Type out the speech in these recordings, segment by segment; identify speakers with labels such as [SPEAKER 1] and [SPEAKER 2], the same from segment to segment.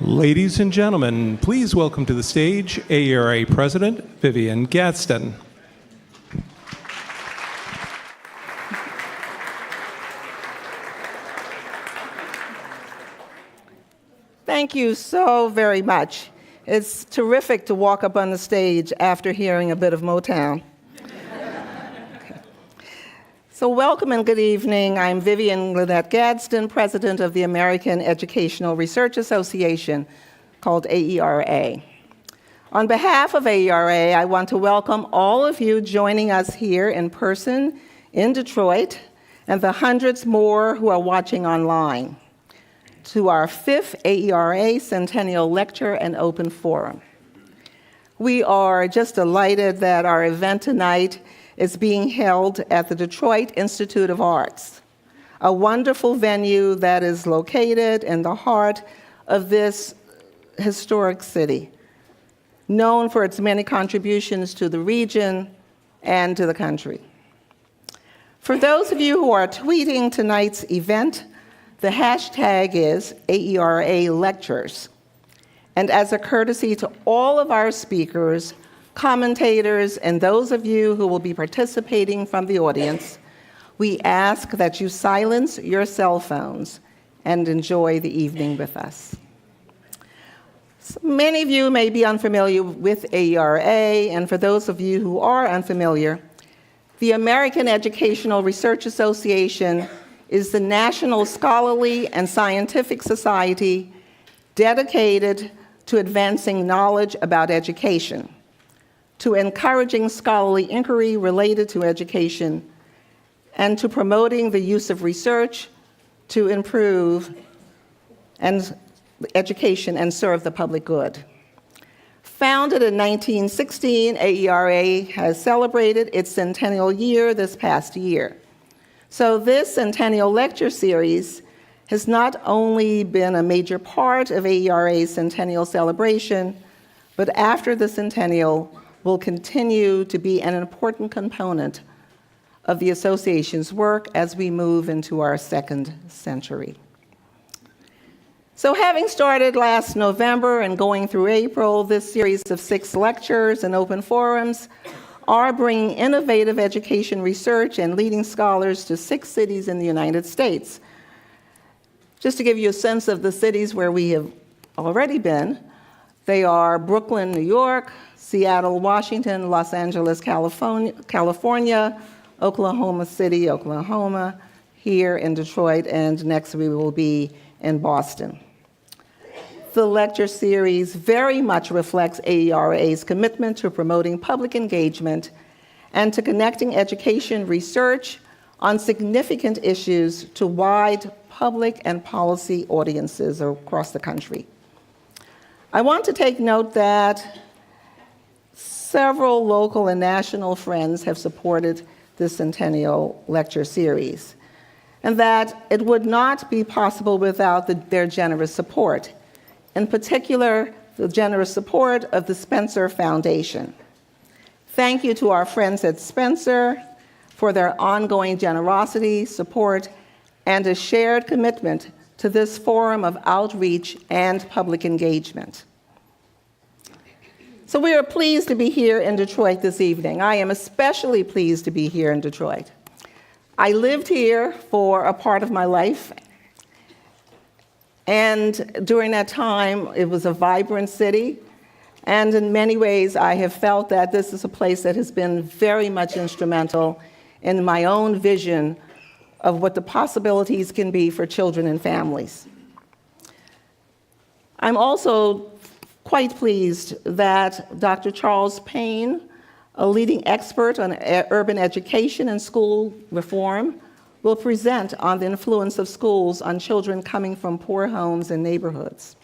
[SPEAKER 1] Ladies and gentlemen, please welcome to the stage AERA President Vivian Gadsden.
[SPEAKER 2] Thank you so very much. It's terrific to walk up on the stage after hearing a bit of Motown. So welcome and good evening. I'm Vivian Lynette Gadsden, President of the American Educational Research Association, called AERA. On behalf of AERA, I want to welcome all of you joining us here in person in Detroit, and the hundreds more who are watching online, to our 5th AERA Centennial Lecture and Open Forum. We are just delighted that our event tonight is being held at the Detroit Institute of Arts, a wonderful venue that is located in the heart of this historic city, known for its many contributions to the region and to the country. For those of you who are tweeting tonight's event, the hashtag is AERA Lectures. And as a courtesy to all of our speakers, commentators, and those of you who will be participating from the audience, we ask that you silence your cell phones and enjoy the evening with us. So many of you may be unfamiliar with AERA, and for those of you who are unfamiliar, the American Educational Research Association is the national scholarly and scientific society dedicated to advancing knowledge about education, to encouraging scholarly inquiry related to education, and to promoting the use of research to improve education and serve the public good. Founded in 1916, AERA has celebrated its centennial year this past year. So this Centennial Lecture Series has not only been a major part of AERA's centennial celebration, but after the centennial, will continue to be an important component of the association's work as we move into our second century. So having started last November and going through April, this series of 6 lectures and open forums are bringing innovative education research and leading scholars to 6 cities in the United States. Just to give you a sense of the cities where we have already been, they are Brooklyn, New York, Seattle, Washington, Los Angeles, California, Oklahoma City, Oklahoma, here in Detroit, and next we will be in Boston. The lecture series very much reflects AERA's commitment to promoting public engagement and to connecting education research on significant issues to wide public and policy audiences across the country. I want to take note that several local and national friends have supported this Centennial Lecture Series, and that it would not be possible without their generous support, in particular, the generous support of the Spencer Foundation. Thank you to our friends at Spencer for their ongoing generosity, support, and a shared commitment to this forum of outreach and public engagement. So we are pleased to be here in Detroit this evening. I am especially pleased to be here in Detroit. I lived here for a part of my life, and during that time, it was a vibrant city, and in many ways, I have felt that this is a place that has been very much instrumental in my own vision of what the possibilities can be for children and families. I'm also quite pleased that Dr. Charles Payne, a leading expert on urban education and school reform, will present on the influence of schools on children coming from poor homes and neighborhoods.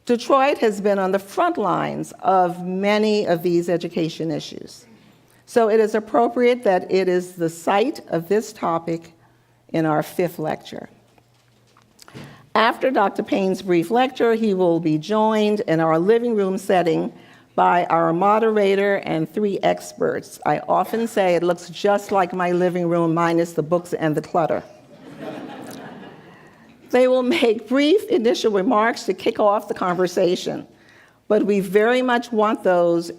[SPEAKER 2] Detroit has been on the front lines of many of these education issues. So it is appropriate that it is the site of this topic in our 5th lecture. After Dr. Payne's brief lecture, he will be joined in our living room setting by our moderator and 3 experts. I often say it looks just like my living room minus the books and the clutter. They will make brief initial remarks to kick off the conversation, but we very much want those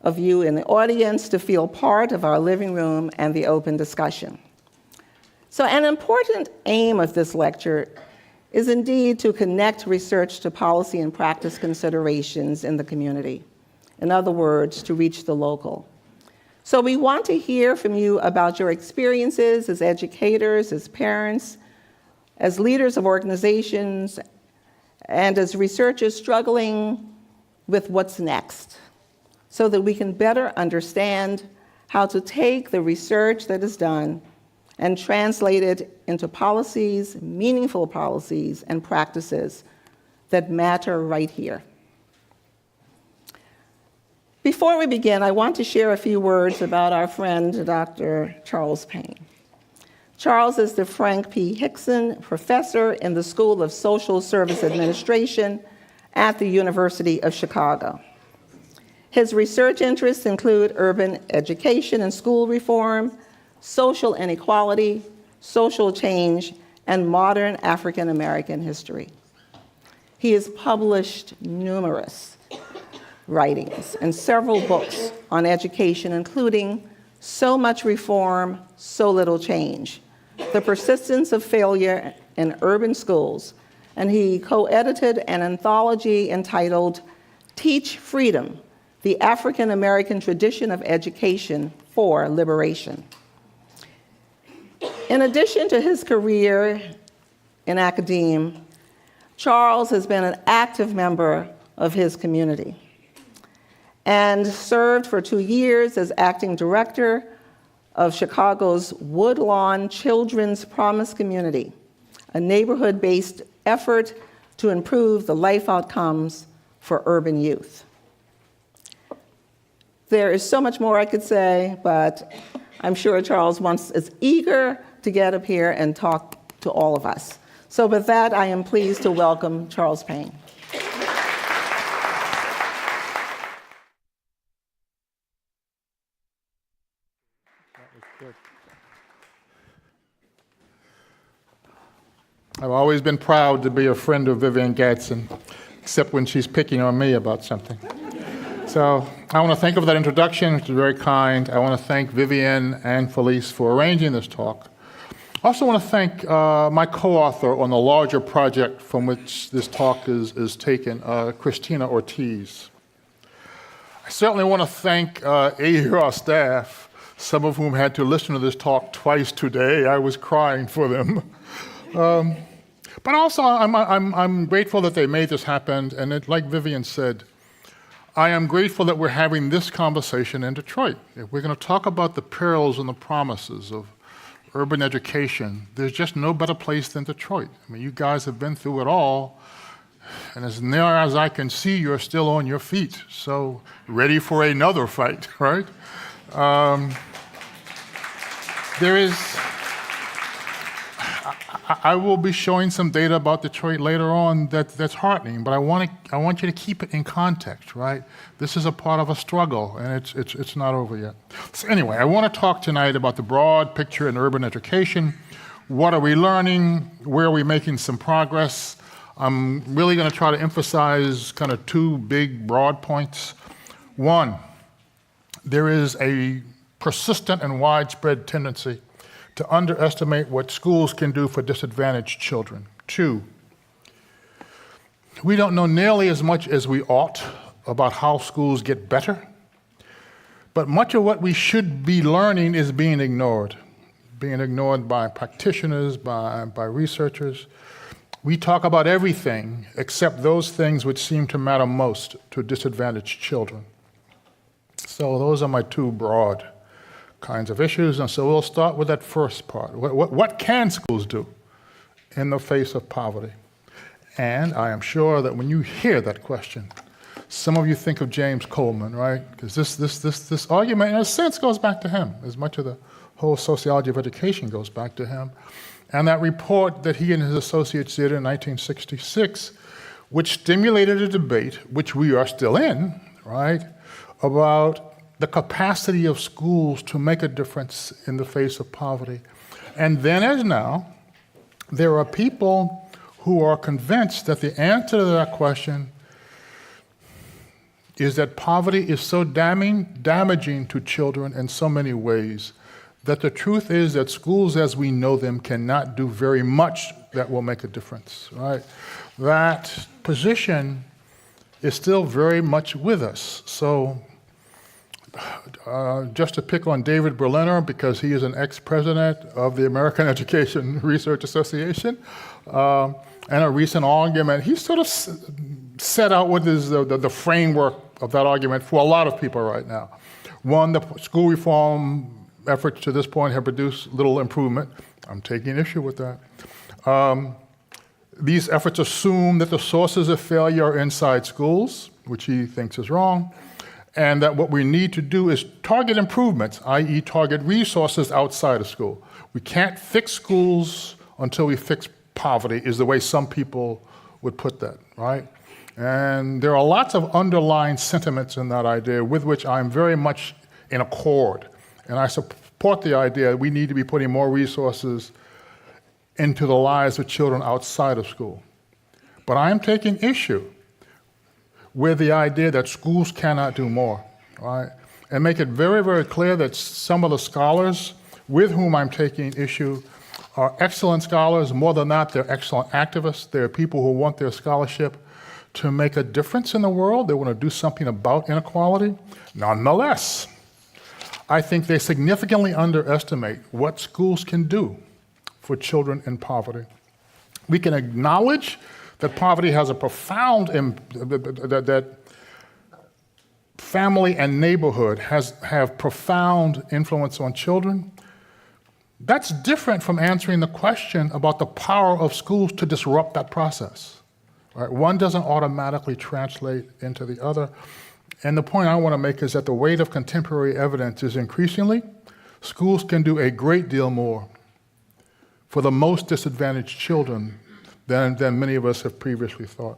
[SPEAKER 2] of you in the audience to feel part of our living room and the open discussion. So an important aim of this lecture is indeed to connect research to policy and practice considerations in the community. In other words, to reach the local. So we want to hear from you about your experiences as educators, as parents, as leaders of organizations, and as researchers struggling with what's next, so that we can better understand how to take the research that is done and translate it into policies, meaningful policies, and practices that matter right here. Before we begin, I want to share a few words about our friend, Dr. Charles Payne. Charles is the Frank P. Hickson Professor in the School of Social Service Administration at the University of Chicago. His research interests include urban education and school reform, social inequality, social change, and modern African American history. He has published numerous writings and several books on education, including So Much Reform, So Little Change, The Persistence of Failure in Urban Schools, and he co-edited an anthology entitled Teach Freedom, The African American Tradition of Education for Liberation. In addition to his career in academia, Charles has been an active member of his community and served for 2 years as acting director of Chicago's Woodlawn Children's Promise Community, a neighborhood-based effort to improve the life outcomes for urban youth. There is so much more I could say, but I'm sure Charles is eager to get up here and talk to all of us. So with that, I am pleased to welcome Charles Payne.
[SPEAKER 3] I've always been proud to be a friend of Vivian Gadsden, except when she's picking on me about something. So I want to thank her for that introduction, which is very kind. I want to thank Vivian and Felice for arranging this talk. I also want to thank my co-author on the larger project from which this talk is taken, Christina Ortiz. I certainly want to thank AER staff, some of whom had to listen to this talk twice today. I was crying for them. But also, I'm grateful that they made this happen, and like Vivian said, I am grateful that we're having this conversation in Detroit. If we're going to talk about the perils and the promises of urban education, there's just no better place than Detroit. I mean, you guys have been through it all, and as near as I can see, you're still on your feet, so ready for another fight, right? I will be showing some data about Detroit later on that's heartening, but I want you to keep it in context, right? This is a part of a struggle, and it's not over yet. So anyway, I want to talk tonight about the broad picture in urban education. What are we learning? Where are we making some progress? I'm really going to try to emphasize kind of two big, broad points. One, there is a persistent and widespread tendency to underestimate what schools can do for disadvantaged children. Two, we don't know nearly as much as we ought about how schools get better, but much of what we should be learning is being ignored by practitioners, by researchers. We talk about everything except those things which seem to matter most to disadvantaged children. So those are my two broad kinds of issues, and so we'll start with that first part. What can schools do in the face of poverty? And I am sure that when you hear that question, some of you think of James Coleman, right? Because this argument, in a sense, goes back to him, as much of the whole sociology of education goes back to him. And that report that he and his associates did in 1966, which stimulated a debate, which we are still in, right, about the capacity of schools to make a difference in the face of poverty. And then as now, there are people who are convinced that the answer to that question is that poverty is so damaging to children in so many ways that the truth is that schools as we know them cannot do very much that will make a difference, right? That position is still very much with us. So just to pick on David Berliner, because he is an ex-president of the American Education Research Association, and a recent argument, he sort of set out what is the framework of that argument for a lot of people right now. One, the school reform efforts to this point have produced little improvement. I'm taking issue with that. These efforts assume that the sources of failure are inside schools, which he thinks is wrong, and that what we need to do is target improvements, i.e. target resources outside of school. We can't fix schools until we fix poverty, is the way some people would put that, right? And there are lots of underlying sentiments in that idea with which I'm very much in accord. And I support the idea that we need to be putting more resources into the lives of children outside of school. But I'm taking issue with the idea that schools cannot do more, right? And make it very, very clear that some of the scholars with whom I'm taking issue are excellent scholars. More than that, they're excellent activists. They're people who want their scholarship to make a difference in the world. They want to do something about inequality. Nonetheless, I think they significantly underestimate what schools can do for children in poverty. We can acknowledge that poverty has a profound, that family and neighborhood have profound influence on children. That's different from answering the question about the power of schools to disrupt that process. Right? One doesn't automatically translate into the other. And the point I want to make is that the weight of contemporary evidence is increasingly, schools can do a great deal more for the most disadvantaged children than many of us have previously thought.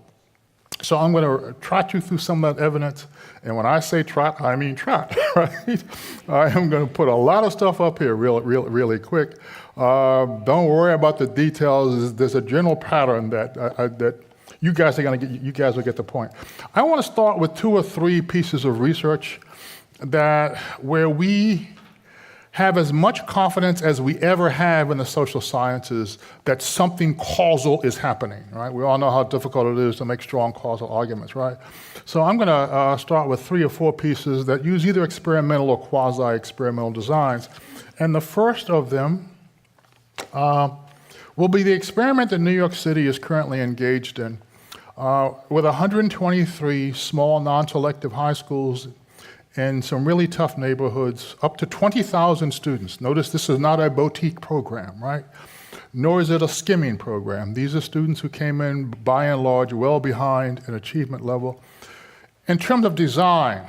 [SPEAKER 3] So I'm going to trot you through some of that evidence, and when I say trot, I mean trot, right? I am going to put a lot of stuff up here really quick. Don't worry about the details. There's a general pattern that you guys will get the point. I want to start with 2 or 3 pieces of research where we have as much confidence as we ever have in the social sciences that something causal is happening, right? We all know how difficult it is to make strong causal arguments, right? So I'm going to start with 3 or 4 pieces that use either experimental or quasi-experimental designs. And the first of them will be the experiment that New York City is currently engaged in with 123 small non-selective high schools in some really tough neighborhoods, up to 20,000 students. Notice this is not a boutique program, right? Nor is it a skimming program. These are students who came in, by and large, well behind in achievement level. In terms of design,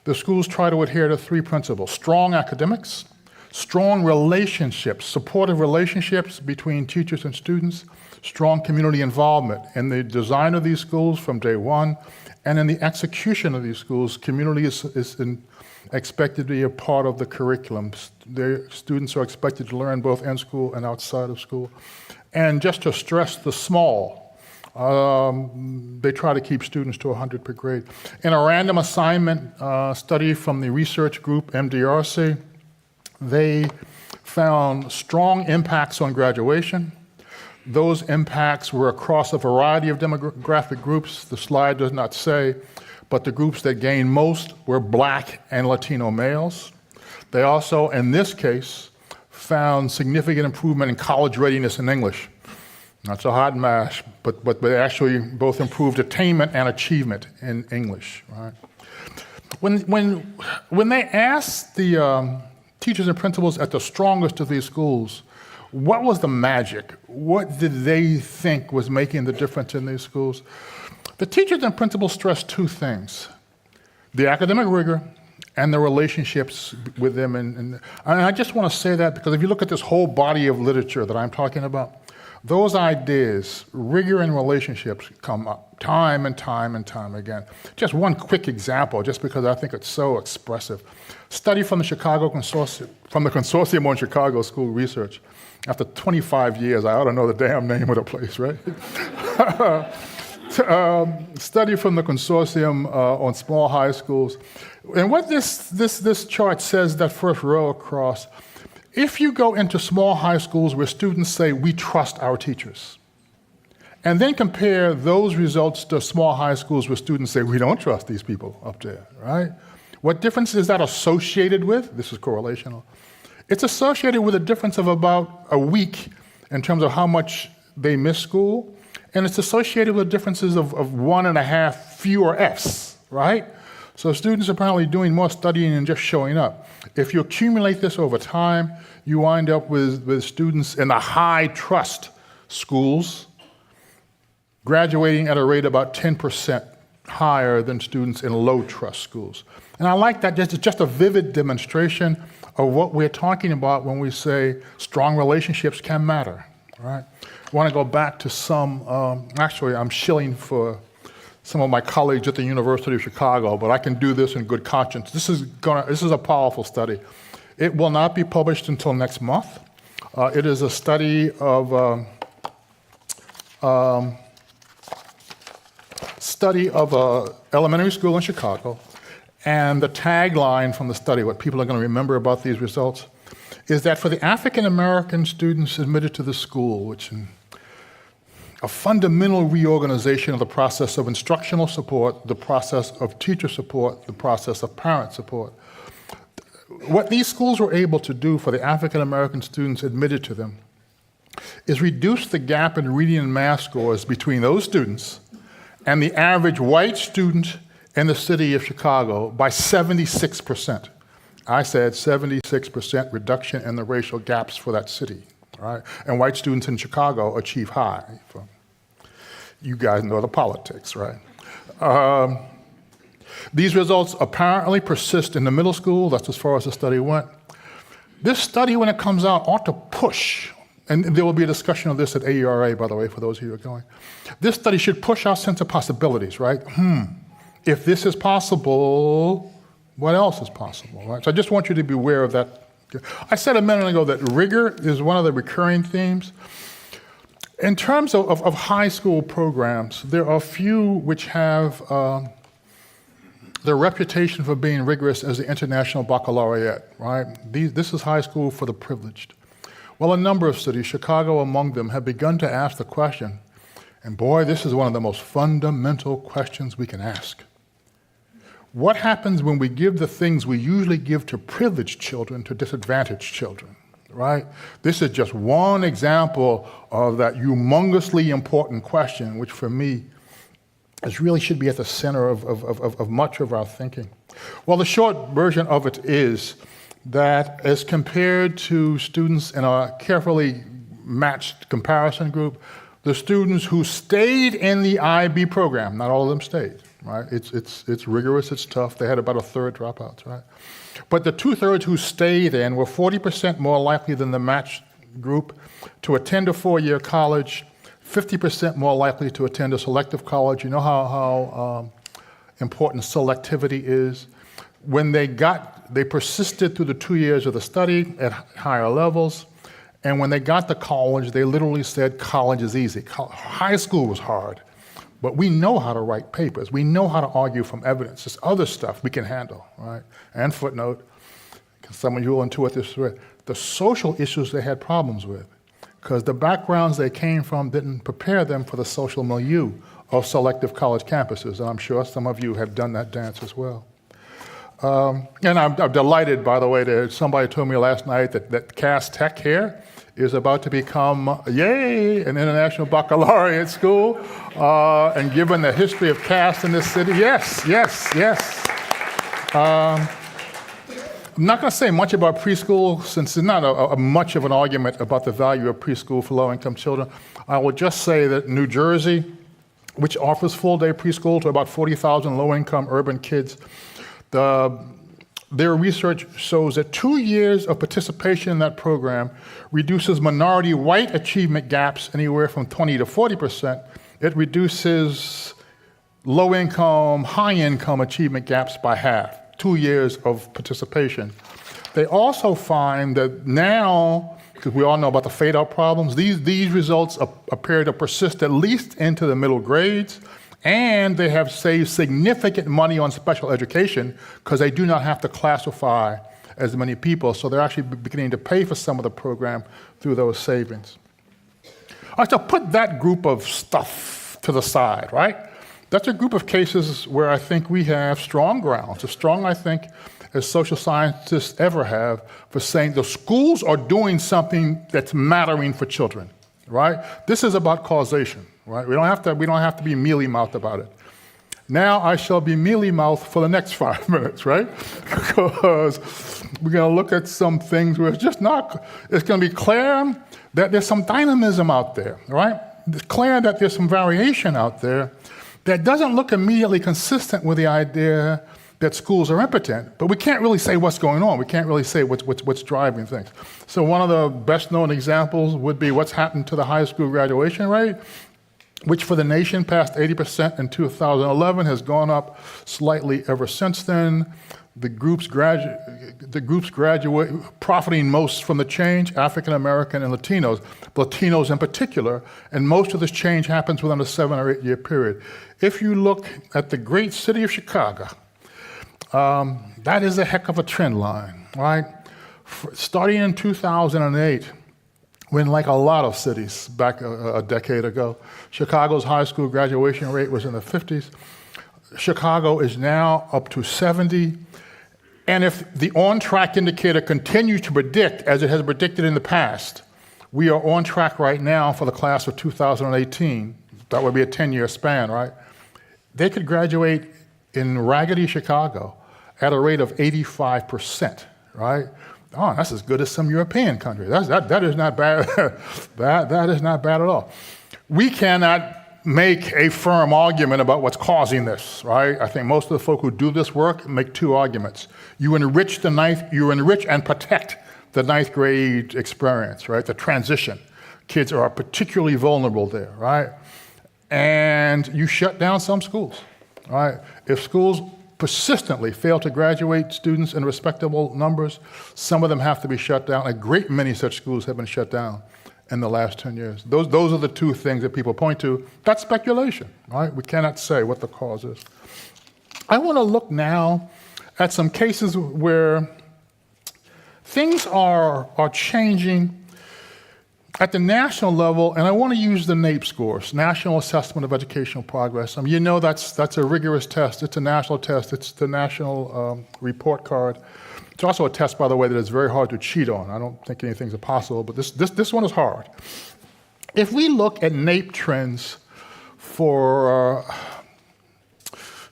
[SPEAKER 3] the schools try to adhere to 3 principles: strong academics, strong relationships, supportive relationships between teachers and students, strong community involvement in the design of these schools from day one, and in the execution of these schools. Community is expected to be a part of the curriculum. Their students are expected to learn both in school and outside of school. And just to stress the small, they try to keep students to 100 per grade. In a random assignment study from the research group MDRC, they found strong impacts on graduation. Those impacts were across a variety of demographic groups. The slide does not say, but the groups that gained most were Black and Latino males. They also, in this case, found significant improvement in college readiness in English. Not so hot and mash, but they actually both improved attainment and achievement in English. Right? When they asked the teachers and principals at the strongest of these schools, what was the magic? What did they think was making the difference in these schools? The teachers and principals stressed 2 things: the academic rigor and the relationships with them. And I just want to say that because if you look at this whole body of literature that I'm talking about, those ideas, rigor and relationships, come up time and time and time again. Just one quick example, just because I think it's so expressive. Study from the Consortium on Chicago School Research After 25 years, I ought to know the damn name of the place, right? Study from the consortium on small high schools. And what this chart says, that first row across, if you go into small high schools where students say, we trust our teachers, and then compare those results to small high schools where students say, we don't trust these people up there, right? What difference is that associated with? This is correlational. It's associated with a difference of about a week in terms of how much they miss school, and it's associated with differences of 1.5 fewer Fs, right? So students are apparently doing more studying than just showing up. If you accumulate this over time, you wind up with students in the high trust schools graduating at a rate about 10% higher than students in low trust schools. And I like that. It's just a vivid demonstration of what we're talking about when we say strong relationships can matter, right? I want to go back to some, actually I'm shilling for some of my colleagues at the University of Chicago, but I can do this in good conscience. This is a powerful study. It will not be published until next month. It is a study of elementary school in Chicago, and the tagline from the study, what people are going to remember about these results, is that for the African American students admitted to the school, which in a fundamental reorganization of the process of instructional support, the process of teacher support, the process of parent support, what these schools were able to do for the African American students admitted to them is reduce the gap in reading and math scores between those students and the average white student in the city of Chicago by 76%. I said 76% reduction in the racial gaps for that city, right? And white students in Chicago achieve high. You guys know the politics, right? These results apparently persist in the middle school. That's as far as the study went. This study, when it comes out, ought to push, and there will be a discussion of this at AERA, by the way, for those of you who are going. This study should push our sense of possibilities, right? If this is possible, what else is possible, right? So I just want you to be aware of that. I said a minute ago that rigor is one of the recurring themes. In terms of high school programs, there are few which have their reputation for being rigorous as the International Baccalaureate, right? This is high school for the privileged. Well, a number of cities, Chicago among them, have begun to ask the question, and boy, this is one of the most fundamental questions we can ask. What happens when we give the things we usually give to privileged children to disadvantaged children, right? This is just one example of that humongously important question, which for me really should be at the center of much of our thinking. Well, the short version of it is that as compared to students in a carefully matched comparison group, the students who stayed in the IB program, not all of them stayed, right? It's rigorous, it's tough. They had about a third dropouts, right? But the 2/3 who stayed in were 40% more likely than the matched group to attend a 4-year college, 50% more likely to attend a selective college. You know how important selectivity is. When they persisted through the 2 years of the study at higher levels, and when they got to college, they literally said, college is easy. High school was hard, but we know how to write papers. We know how to argue from evidence. This other stuff we can handle, right? And footnote, because some of you will intuit this, the social issues they had problems with, because the backgrounds they came from didn't prepare them for the social milieu of selective college campuses, and I'm sure some of you have done that dance as well. And I'm delighted, by the way, that somebody told me last night that Cass Tech here is about to become, yay, an international baccalaureate school. And given the history of Cass in this city, yes. I'm not going to say much about preschool, since there's not a much of an argument about the value of preschool for low-income children. I will just say that New Jersey, which offers full-day preschool to about 40,000 low-income urban kids, their research shows that 2 years of participation in that program reduces minority white achievement gaps anywhere from 20 to 40%. It reduces low-income, high-income achievement gaps by half, 2 years of participation. They also find that now because we all know about the fade-out problems. These results appear to persist at least into the middle grades, and they have saved significant money on special education because they do not have to classify as many people, so they're actually beginning to pay for some of the program through those savings. All right, so put that group of stuff to the side, right? That's a group of cases where I think we have strong grounds, as strong, I think, as social scientists ever have, for saying the schools are doing something that's mattering for children, right? This is about causation, right? We don't have to be mealy-mouthed about it. Now I shall be mealy-mouthed for the next 5 minutes, right? Because we're going to look at some things where it's going to be clear that there's some dynamism out there, right? It's clear that there's some variation out there that doesn't look immediately consistent with the idea that schools are impotent, but we can't really say what's going on. We can't really say what's driving things. So one of the best-known examples would be what's happened to the high school graduation rate, which for the nation passed 80% in 2011, has gone up slightly ever since then. The groups graduate profiting most from the change, African American and Latinos in particular, and most of this change happens within a 7 or 8 year period. If you look at the great city of Chicago, that is a heck of a trend line, right? Starting in 2008, when, like a lot of cities back a decade ago, Chicago's high school graduation rate was in the 50s. Chicago is now up to 70. And if the on-track indicator continues to predict, as it has predicted in the past, we are on track right now for the class of 2018. That would be a 10-year span, right? They could graduate in raggedy Chicago at a rate of 85%, right? Oh, that's as good as some European countries. That is not bad. that is not bad at all. We cannot make a firm argument about what's causing this, right? I think most of the folk who do this work make two arguments. You enrich and protect the ninth grade experience, right? The transition. Kids are particularly vulnerable there, right? And you shut down some schools, right? If schools persistently fail to graduate students in respectable numbers, some of them have to be shut down. A great many such schools have been shut down in the last 10 years. Those are the two things that people point to. That's speculation, right? We cannot say what the cause is. I want to look now at some cases where things are changing at the national level, and I want to use the NAEP scores, National Assessment of Educational Progress. You know that's a rigorous test. It's a national test. It's the national report card. It's also a test, by the way, that is very hard to cheat on. I don't think anything's impossible, but this one is hard. If we look at NAEP trends for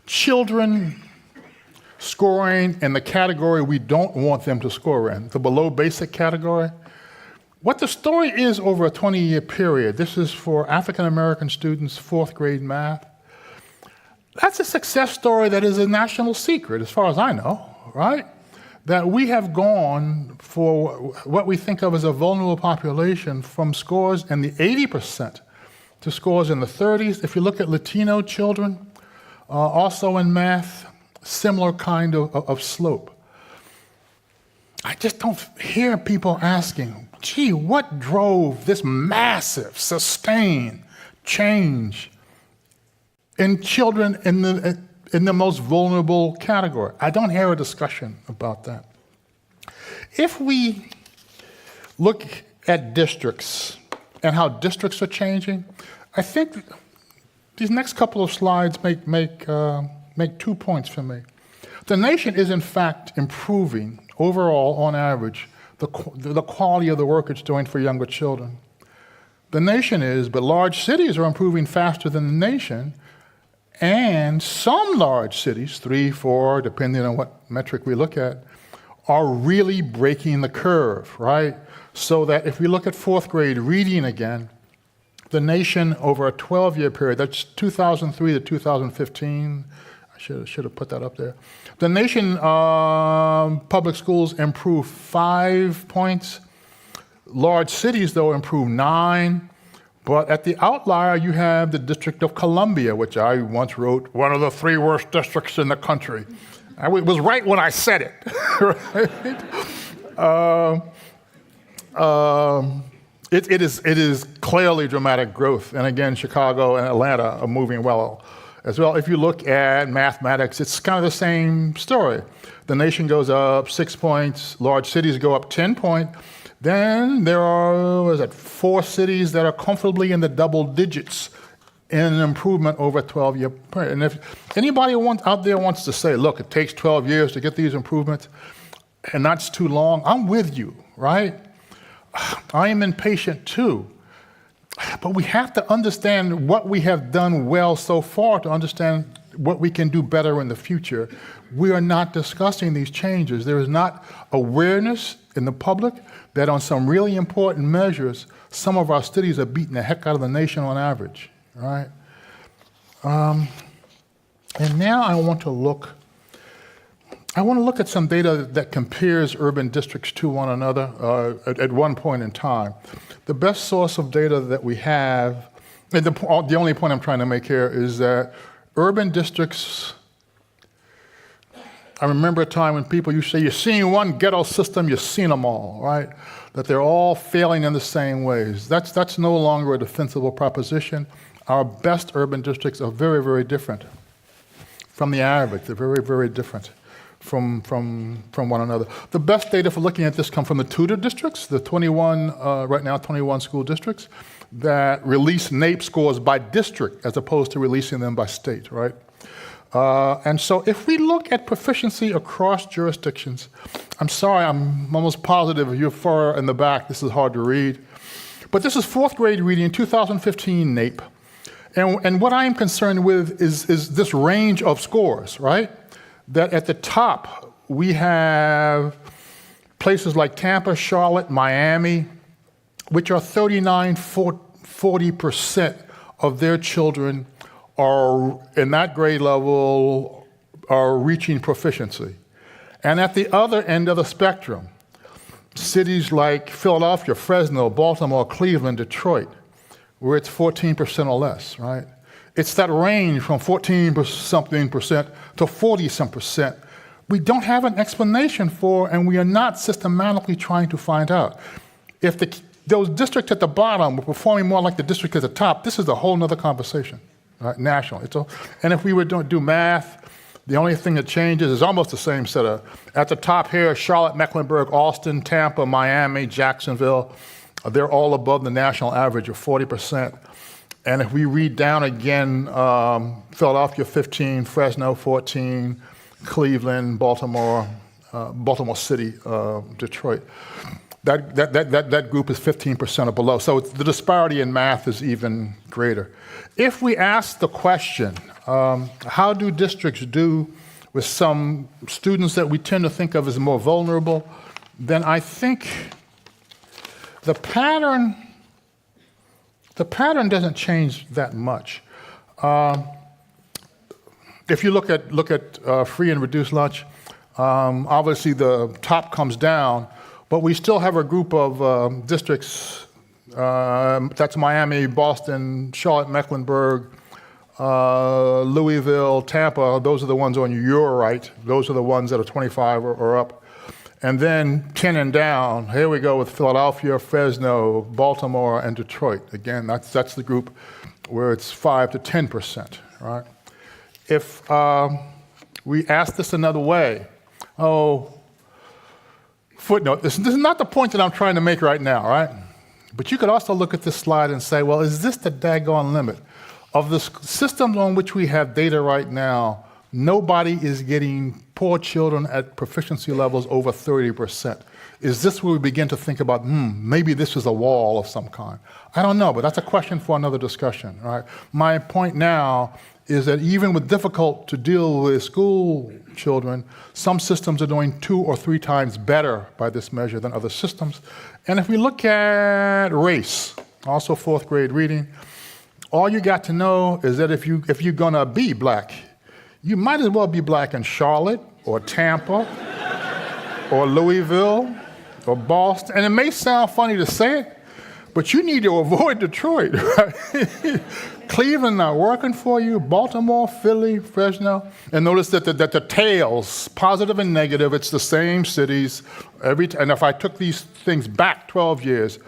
[SPEAKER 3] children scoring in the category we don't want them to score in, the below basic category, what the story is over a 20-year period, this is for African American students, 4th grade math, that's a success story that is a national secret, as far as I know, right? That we have gone for what we think of as a vulnerable population from scores in the 80% to scores in the 30s. If you look at Latino children, also in math, similar kind of slope. I just don't hear people asking, gee, what drove this massive, sustained change in children in the most vulnerable category? I don't hear a discussion about that. If we look at districts and how districts are changing, I think these next couple of slides make 2 points for me. The nation is in fact improving overall, on average, the quality of the work it's doing for younger children. The nation is, but large cities are improving faster than the nation, and some large cities, 3, 4, depending on what metric we look at, are really breaking the curve, right? So that if we look at 4th grade reading again, the nation over a 12-year period, that's 2003 to 2015, I should have put that up there. The nation public schools improved 5 points. Large cities, though, improved 9. But at the outlier, you have the District of Columbia, which I once wrote, one of the 3 worst districts in the country. I was right when I said it, right? it is clearly dramatic growth. And again, Chicago and Atlanta are moving well as well. If you look at mathematics, it's kind of the same story. The nation goes up 6 points, large cities go up 10 points. Then there are, 4 cities that are comfortably in the double digits in an improvement over a 12-year period. And if anybody out there wants to say, look, it takes 12 years to get these improvements, and that's too long, I'm with you, right? I am impatient too. But we have to understand what we have done well so far to understand what we can do better in the future. We are not discussing these changes. There is not awareness in the public that on some really important measures, some of our cities are beating the heck out of the nation on average, right? And now I want to look at some data that compares urban districts to one another at one point in time. The best source of data that we have, and the only point I'm trying to make here is that urban districts, I remember a time when people used to say, you're seeing one ghetto system, you're seeing them all, right? That they're all failing in the same ways. That's no longer a defensible proposition. Our best urban districts are very, very different from the average. They're very, very different from one another. The best data for looking at this come from the tutor districts, the 21 school districts that release NAEP scores by district as opposed to releasing them by state, right? And so if we look at proficiency across jurisdictions, I'm sorry, I'm almost positive if you're far in the back, this is hard to read. But this is 4th grade reading, 2015 NAEP. And what I am concerned with is this range of scores, right? That at the top, we have places like Tampa, Charlotte, Miami, which are 40% of their children are in that grade level are reaching proficiency. And at the other end of the spectrum, cities like Philadelphia, Fresno, Baltimore, Cleveland, Detroit, where it's 14% or less, right? It's that range from 14-something% to 40-some%. We don't have an explanation for, and we are not systematically trying to find out. If those districts at the bottom were performing more like the district at the top, this is a whole other conversation, right? National. And if we were to do math, the only thing that changes is almost the same set of, at the top here, Charlotte, Mecklenburg, Austin, Tampa, Miami, Jacksonville, they're all above the national average of 40%. And if we read down again, Philadelphia 15, Fresno 14, Cleveland, Baltimore City, Detroit, that group is 15% or below. So the disparity in math is even greater. If we ask the question, how do districts do with some students that we tend to think of as more vulnerable, then I think the pattern doesn't change that much. If you look at free and reduced lunch, obviously the top comes down, but we still have a group of districts, that's Miami, Boston, Charlotte, Mecklenburg, Louisville, Tampa. Those are the ones on your right. Those are the ones that are 25 or up. And then 10 and down, here we go with Philadelphia, Fresno, Baltimore, and Detroit. Again, that's the group where it's 5 to 10%, right? If we ask this another way, footnote, this is not the point that I'm trying to make right now, right? But you could also look at this slide and say, well, is this the daggone limit? Of the systems on which we have data right now, nobody is getting poor children at proficiency levels over 30%. Is this where we begin to think about, maybe this is a wall of some kind? I don't know, but that's a question for another discussion, right? My point now is that even with difficult to deal with school children, some systems are doing 2 or 3 times better by this measure than other systems. And if we look at race, also 4th grade reading, all you got to know is that if you're gonna be black, you might as well be black in Charlotte or Tampa or Louisville or Boston. And it may sound funny to say it, But you need to avoid Detroit, right? Cleveland not working for you, Baltimore, Philly, Fresno. And notice that the tails, positive and negative, it's the same cities. And if I took these things back 12 years,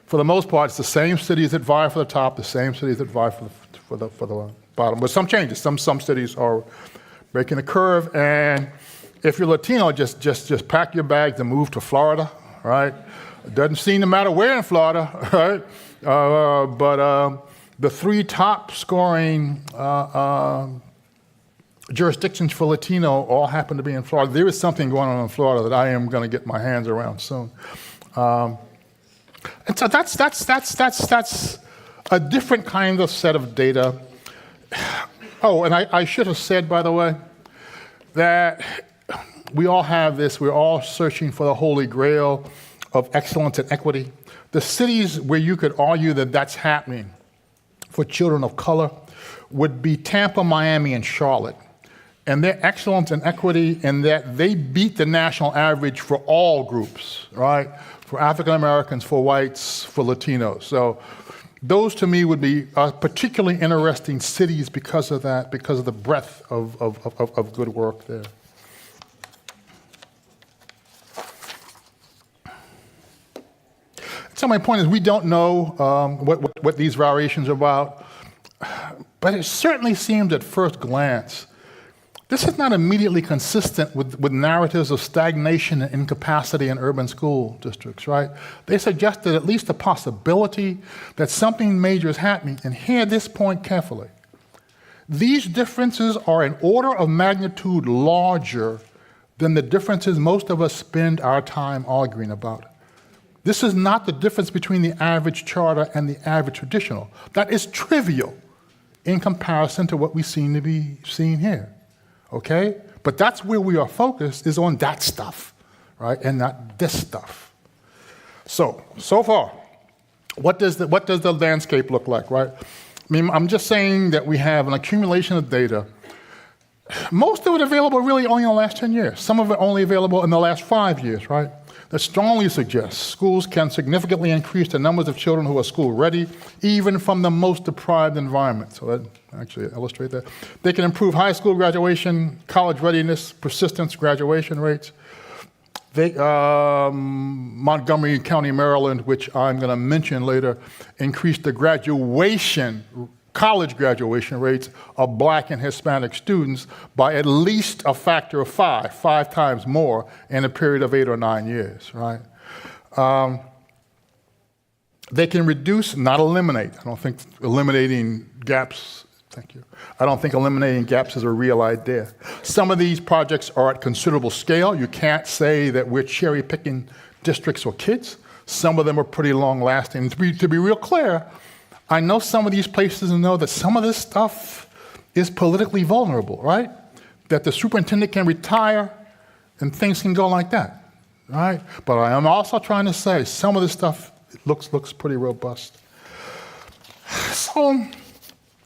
[SPEAKER 3] for the most part, it's the same cities that vie for the top, the same cities that vie for the bottom. But some changes. Some cities are breaking the curve. And if you're Latino, just pack your bags and move to Florida, right? It doesn't seem to matter where in Florida, right? But the three top scoring jurisdictions for Latino all happen to be in Florida. There is something going on in Florida that I am going to get my hands around soon. And so that's a different kind of set of data. Oh, and I should have said, by the way, that we all have this. We're all searching for the holy grail of excellence and equity. The cities where you could argue that that's happening for children of color would be Tampa, Miami, and Charlotte. And their excellence and equity in that they beat the national average for all groups, right? For African Americans, for whites, for Latinos. So those to me would be particularly interesting cities because of that, because of the breadth of good work there. So my point is we don't know what these variations are about, but it certainly seems at first glance this is not immediately consistent with narratives of stagnation and incapacity in urban school districts, right? They suggested at least a possibility that something major is happening. And hear this point carefully. These differences are an order of magnitude larger than the differences most of us spend our time arguing about. This is not the difference between the average charter and the average traditional. That is trivial in comparison to what we seem to be seeing here. Okay? But that's where we are focused, is on that stuff, right? And not this stuff. So far, what does the landscape look like, right? I mean, I'm just saying that we have an accumulation of data. Most of it available really only in the last 10 years. Some of it only available in the last 5 years, right? That strongly suggests schools can significantly increase the numbers of children who are school ready, even from the most deprived environment. So that actually illustrate that. They can improve high school graduation, college readiness, persistence, graduation rates. Montgomery County, Maryland, which I'm going to mention later, increased the college graduation rates of Black and Hispanic students by at least a factor of 5 times more in a period of 8 or 9 years, right? They can reduce, not eliminate. I don't think eliminating gaps, thank you. I don't think eliminating gaps is a real idea. Some of these projects are at considerable scale. You can't say that we're cherry picking districts or kids. Some of them are pretty long lasting. To be real clear, I know some of these places and know that some of this stuff is politically vulnerable, right? That the superintendent can retire and things can go like that, right? But I am also trying to say some of this stuff looks pretty robust. So,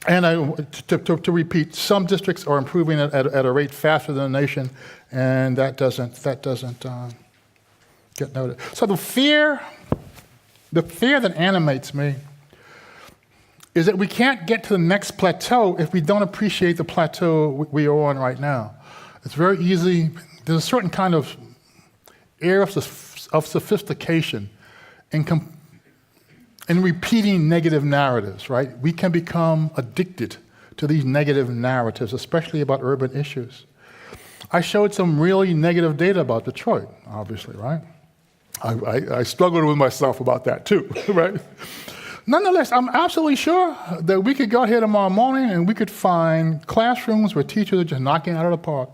[SPEAKER 3] and to repeat, some districts are improving at a rate faster than the nation, and that doesn't get noted. So the fear that animates me is that we can't get to the next plateau if we don't appreciate the plateau we are on right now. It's very easy. There's a certain kind of air of sophistication in repeating negative narratives, right? We can become addicted to these negative narratives, especially about urban issues. I showed some really negative data about Detroit, obviously, right? I struggled with myself about that too, right? Nonetheless, I'm absolutely sure that we could go here tomorrow morning and we could find classrooms where teachers are just knocking it out of the park.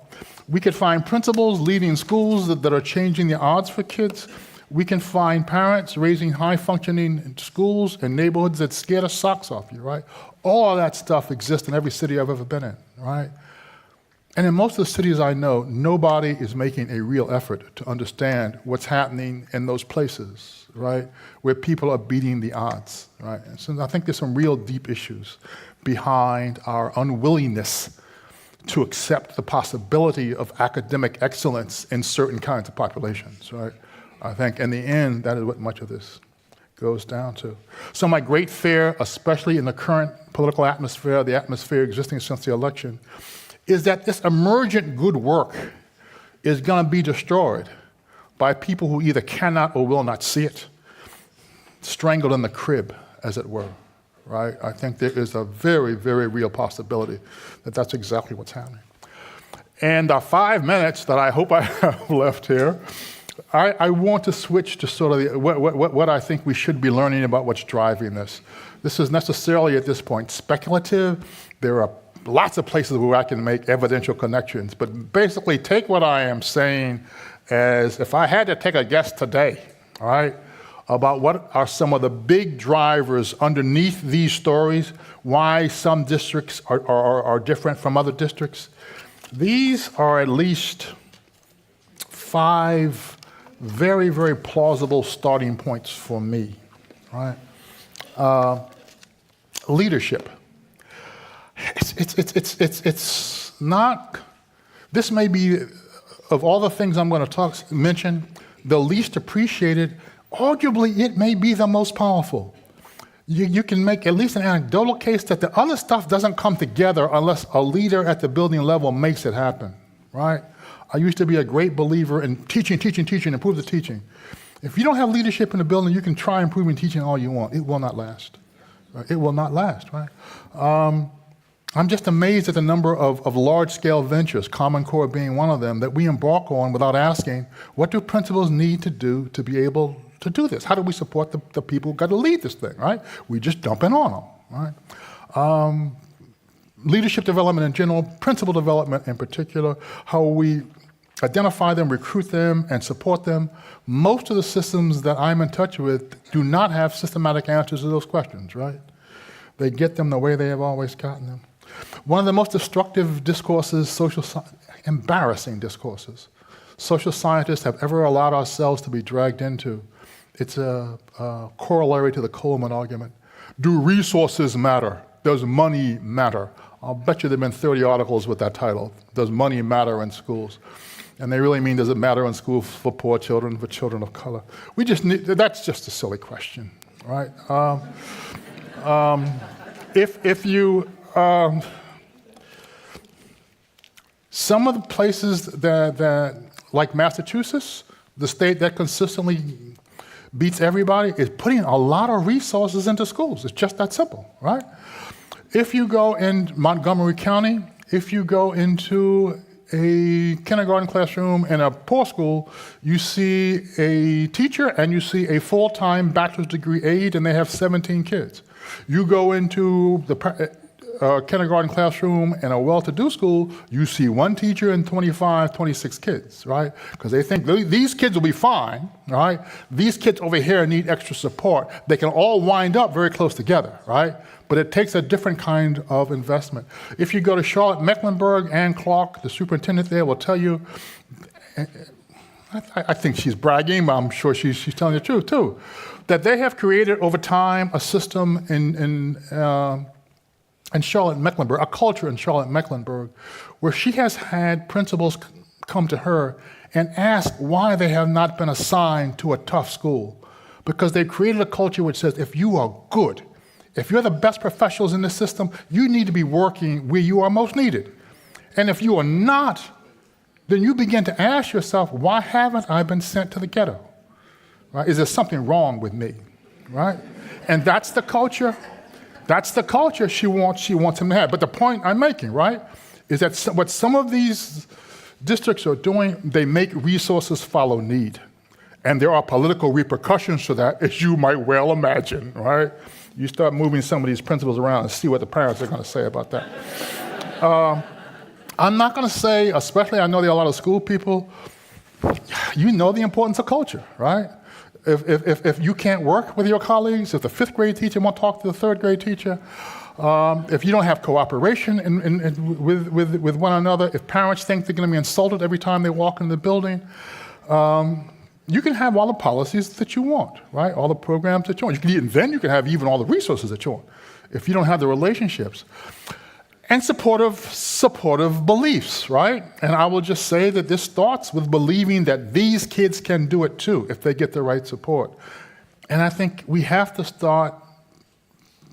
[SPEAKER 3] We could find principals leading schools that are changing the odds for kids. We can find parents raising high-functioning schools in neighborhoods that scare the socks off you, right? All of that stuff exists in every city I've ever been in, right? And in most of the cities I know, nobody is making a real effort to understand what's happening in those places, right, where people are beating the odds, right? And so I think there's some real deep issues behind our unwillingness to accept the possibility of academic excellence in certain kinds of populations, right? I think in the end, that is what much of this goes down to. So my great fear, especially in the current political atmosphere, the atmosphere existing since the election, is that this emergent good work is going to be destroyed by people who either cannot or will not see it, strangled in the crib, as it were, right? I think there is a very, very real possibility that that's exactly what's happening. And the 5 minutes that I hope I have left here, I want to switch to sort of what I think we should be learning about what's driving this. This is necessarily at this point speculative. There are lots of places where I can make evidential connections, but basically take what I am saying as if I had to take a guess today, all right, about what are some of the big drivers underneath these stories, why some districts are different from other districts. These are at least 5 very, very plausible starting points for me, right? Leadership. It's not, this may be, of all the things I'm going to mention, the least appreciated. Arguably, it may be the most powerful. You can make at least an anecdotal case that the other stuff doesn't come together unless a leader at the building level makes it happen, right? I used to be a great believer in teaching, improve the teaching. If you don't have leadership in the building, you can try improving teaching all you want. It will not last. Right? It will not last, right? I'm just amazed at the number of large-scale ventures, Common Core being one of them, that we embark on without asking, what do principals need to do to be able to do this? How do we support the people who got to lead this thing, right? We just dump in on them, right? Leadership development in general, principal development in particular, how we identify them, recruit them, and support them. Most of the systems that I'm in touch with do not have systematic answers to those questions, right? They get them the way they have always gotten them. One of the most destructive discourses, embarrassing discourses, social scientists have ever allowed ourselves to be dragged into. It's a corollary to the Coleman argument. Do resources matter? Does money matter? I'll bet you there have been 30 articles with that title. Does money matter in schools? And they really mean, does it matter in schools for poor children, for children of color? We just need, that's just a silly question, right? If you, some of the places that, like Massachusetts, the state that consistently beats everybody, is putting a lot of resources into schools. It's just that simple, right? If you go in Montgomery County, if you go into a kindergarten classroom in a poor school, you see a teacher and you see a full-time bachelor's degree aide, and they have 17 kids. You go into the kindergarten classroom in a well-to-do school, you see one teacher and 25, 26 kids, right? Because they think these kids will be fine, right? These kids over here need extra support. They can all wind up very close together, right? But it takes a different kind of investment. If you go to Charlotte-Mecklenburg, Ann Clark, the superintendent there, will tell you, I think she's bragging, but I'm sure she's telling the truth too, that they have created over time a system in Charlotte-Mecklenburg, a culture in Charlotte-Mecklenburg, where she has had principals come to her and ask why they have not been assigned to a tough school. Because they've created a culture which says, if you are good, if you're the best professionals in the system, you need to be working where you are most needed. And if you are not, then you begin to ask yourself, why haven't I been sent to the ghetto? Right? Is there something wrong with me? Right? And that's the culture. That's the culture she wants him to have. But the point I'm making, right, is that what some of these districts are doing, they make resources follow need. And there are political repercussions to that, as you might well imagine, right? You start moving some of these principles around and see what the parents are going to say about that. I'm not going to say, especially I know there are a lot of school people, you know the importance of culture, right? If you can't work with your colleagues, if the 5th grade teacher won't talk to the 3rd grade teacher, if you don't have cooperation with one another, if parents think they're going to be insulted every time they walk in the building, you can have all the policies that you want, right? All the programs that you want. Then you can have even all the resources that you want. If you don't have the relationships. And supportive beliefs, right? And I will just say that this starts with believing that these kids can do it too if they get the right support. And I think we have to start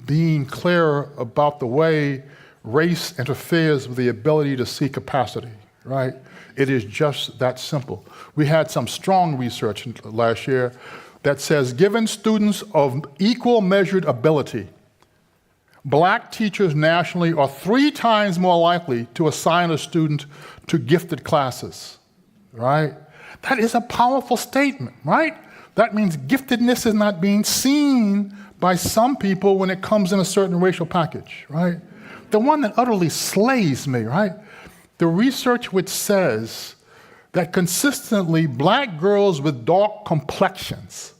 [SPEAKER 3] being clearer about the way race interferes with the ability to see capacity, right? It is just that simple. We had some strong research last year that says given students of equal measured ability, Black teachers nationally are 3 times more likely to assign a student to gifted classes, right? That is a powerful statement, right? That means giftedness is not being seen by some people when it comes in a certain racial package, right? The one that utterly slays me, right? The research which says that consistently Black girls with dark complexions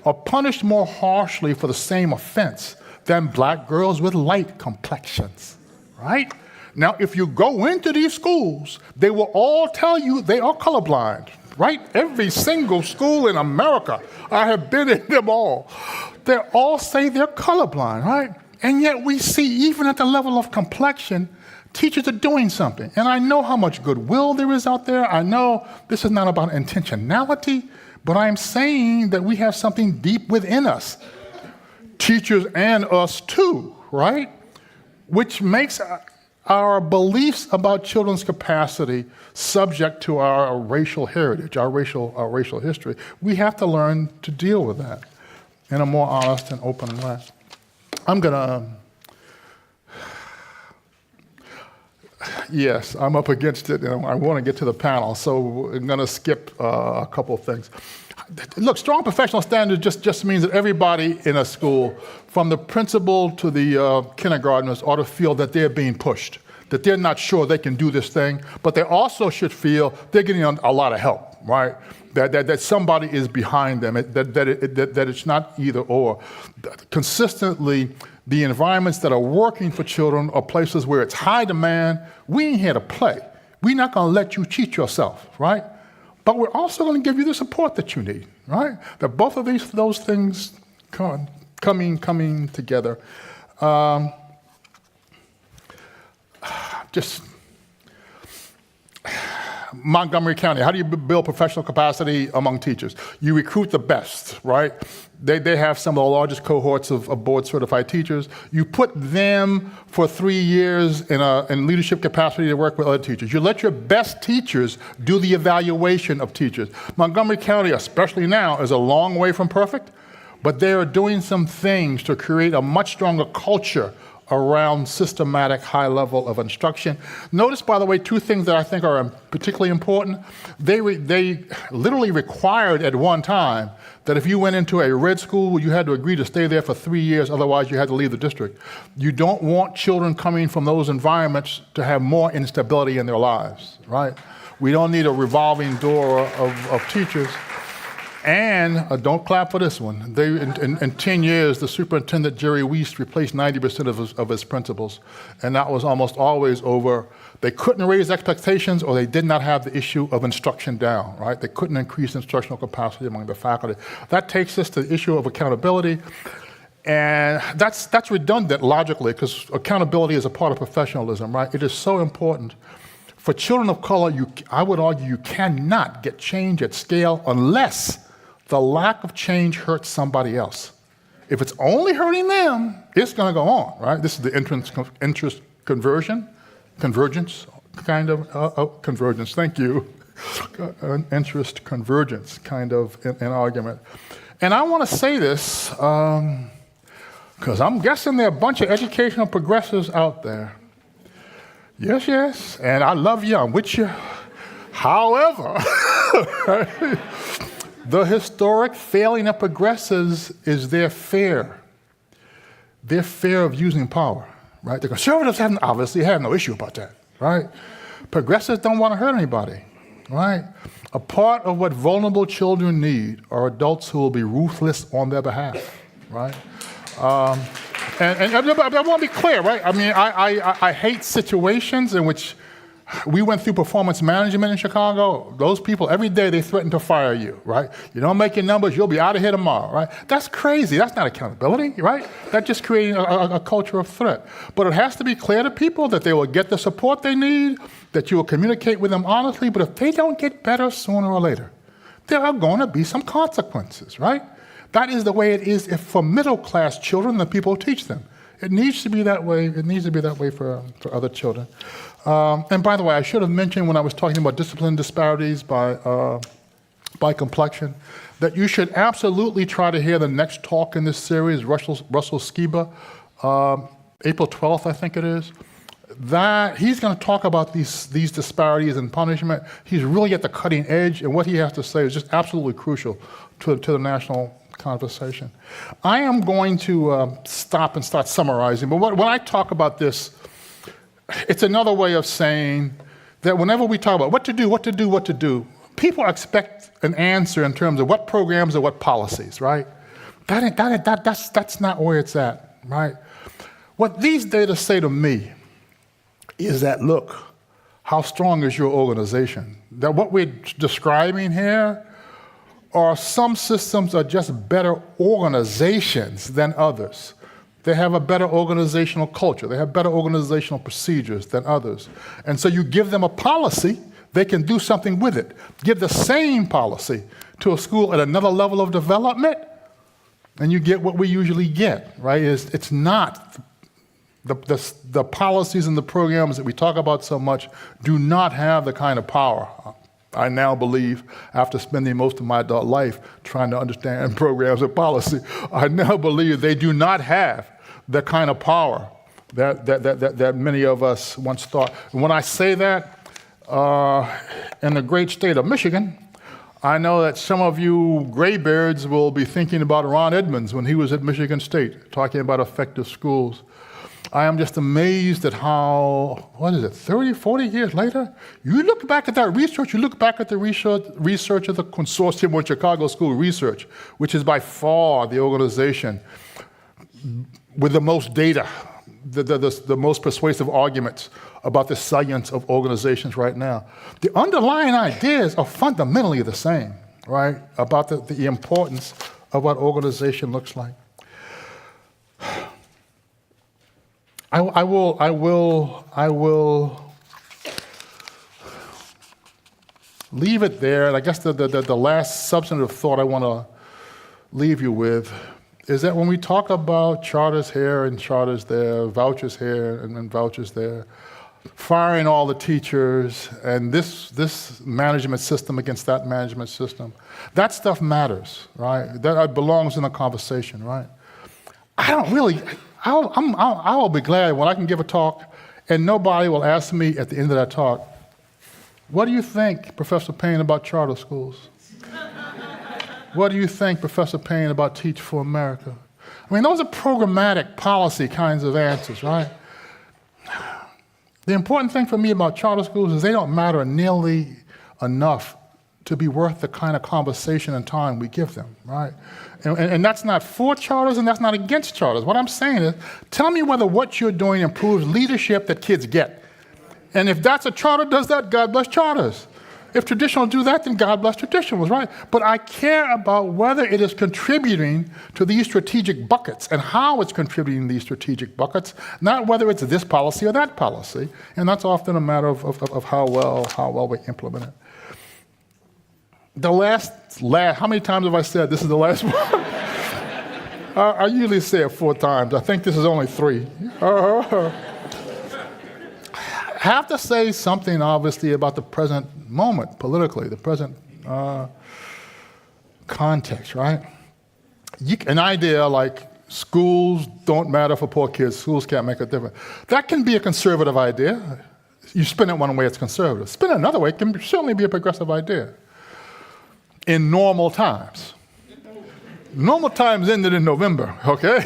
[SPEAKER 3] are punished more harshly for the same offense than Black girls with light complexions, right? Now, if you go into these schools, they will all tell you they are colorblind, right? Every single school in America, I have been in them all. They all say they're colorblind, right? And yet we see, even at the level of complexion, teachers are doing something. And I know how much goodwill there is out there. I know this is not about intentionality, but I'm saying that we have something deep within us, teachers and us too, right? Which makes our beliefs about children's capacity subject to our racial heritage, our racial history. We have to learn to deal with that in a more honest and open way. Yes, I'm up against it, and I want to get to the panel, so I'm going to skip a couple of things. Look, strong professional standards just means that everybody in a school, from the principal to the kindergartners, ought to feel that they're being pushed, that they're not sure they can do this thing, but they also should feel they're getting a lot of help, right? That somebody is behind them, that it's not either or. Consistently, the environments that are working for children are places where it's high demand. We ain't here to play. We're not going to let you cheat yourself, right? But we're also going to give you the support that you need, right? That both of those things coming together. Just Montgomery County, how do you build professional capacity among teachers? You recruit the best, right? They have some of the largest cohorts of board-certified teachers. You put them for 3 years in leadership capacity to work with other teachers. You let your best teachers do the evaluation of teachers. Montgomery County, especially now, is a long way from perfect, but they are doing some things to create a much stronger culture around systematic high level of instruction. Notice, by the way, 2 things that I think are particularly important. They literally required at one time that if you went into a red school, you had to agree to stay there for 3 years, otherwise you had to leave the district. You don't want children coming from those environments to have more instability in their lives, right? We don't need a revolving door of teachers. And don't clap for this one. In 10 years, the superintendent, Jerry Wiest, replaced 90% of his principals. And that was almost always over, they couldn't raise expectations or they did not have the issue of instruction down, right? They couldn't increase instructional capacity among the faculty. That takes us to the issue of accountability. And that's redundant logically, because accountability is a part of professionalism, right? It is so important. For children of color, I would argue you cannot get change at scale unless the lack of change hurts somebody else. If it's only hurting them, it's going to go on, right? This is the interest convergence kind of convergence. Thank you. Interest convergence kind of an argument. And I want to say this because I'm guessing there are a bunch of educational progressives out there. Yes, yes, and I love you, I'm with you. However, the historic failing of progressives is their fear of using power, right? The conservatives obviously have no issue about that, right? Progressives don't want to hurt anybody, right? A part of what vulnerable children need are adults who will be ruthless on their behalf, right? And I want to be clear, right? I mean, I hate situations in which we went through performance management in Chicago. Those people, every day they threaten to fire you, right? You don't make your numbers, you'll be out of here tomorrow, right? That's crazy. That's not accountability, right? That's just creating a culture of threat. But it has to be clear to people that they will get the support they need, that you will communicate with them honestly, but if they don't get better sooner or later, there are going to be some consequences, right? That is the way it is for middle-class children, the people who teach them. It needs to be that way. It needs to be that way for other children. And by the way, I should have mentioned when I was talking about discipline disparities by complexion, that you should absolutely try to hear the next talk in this series, Russell Skiba, April 12th, I think it is. That he's going to talk about these disparities in punishment. He's really at the cutting edge, and what he has to say is just absolutely crucial to the national conversation. I am going to stop and start summarizing, but when I talk about this, it's another way of saying that whenever we talk about what to do, people expect an answer in terms of what programs or what policies, right? That's not where it's at, right? What these data say to me is that, look, how strong is your organization? That what we're describing here are some systems are just better organizations than others. They have a better organizational culture. They have better organizational procedures than others. And so you give them a policy, they can do something with it. Give the same policy to a school at another level of development, and you get what we usually get, right? It's not the policies and the programs that we talk about so much do not have the kind of power. I now believe, after spending most of my adult life trying to understand programs and policy, I now believe they do not have the kind of power that many of us once thought. And when I say that, in the great state of Michigan, I know that some of you graybeards will be thinking about Ron Edmonds when he was at Michigan State, talking about effective schools. I am just amazed at how, 30, 40 years later, you look back at that research, you look back at the research of the Consortium on Chicago School Research, which is by far the organization with the most data, the most persuasive arguments about the science of organizations right now. The underlying ideas are fundamentally the same, right, about the importance of what organization looks like. I will leave it there. And I guess the last substantive thought I want to leave you with is that when we talk about charters here and charters there, vouchers here and vouchers there, firing all the teachers and this management system against that management system, that stuff matters, right? That belongs in a conversation, right? I will be glad when I can give a talk and nobody will ask me at the end of that talk, what do you think, Professor Payne, about charter schools? What do you think, Professor Payne, about Teach for America? I mean, those are programmatic policy kinds of answers, right? The important thing for me about charter schools is they don't matter nearly enough to be worth the kind of conversation and time we give them, right? And that's not for charters and that's not against charters. What I'm saying is, tell me whether what you're doing improves leadership that kids get. And if that's a charter does that, God bless charters. If traditional do that, then God bless traditionals, right? But I care about whether it is contributing to these strategic buckets and how it's contributing to these strategic buckets, not whether it's this policy or that policy. And that's often a matter of how well we implement it. The last, how many times have I said this is the last one? I usually say it 4 times. I think this is only 3. Have to say something, obviously, about the present moment politically, the present context, right? An idea like schools don't matter for poor kids, schools can't make a difference. That can be a conservative idea. You spin it one way, it's conservative. Spin it another way, it can certainly be a progressive idea. In normal times. Normal times ended in November, okay?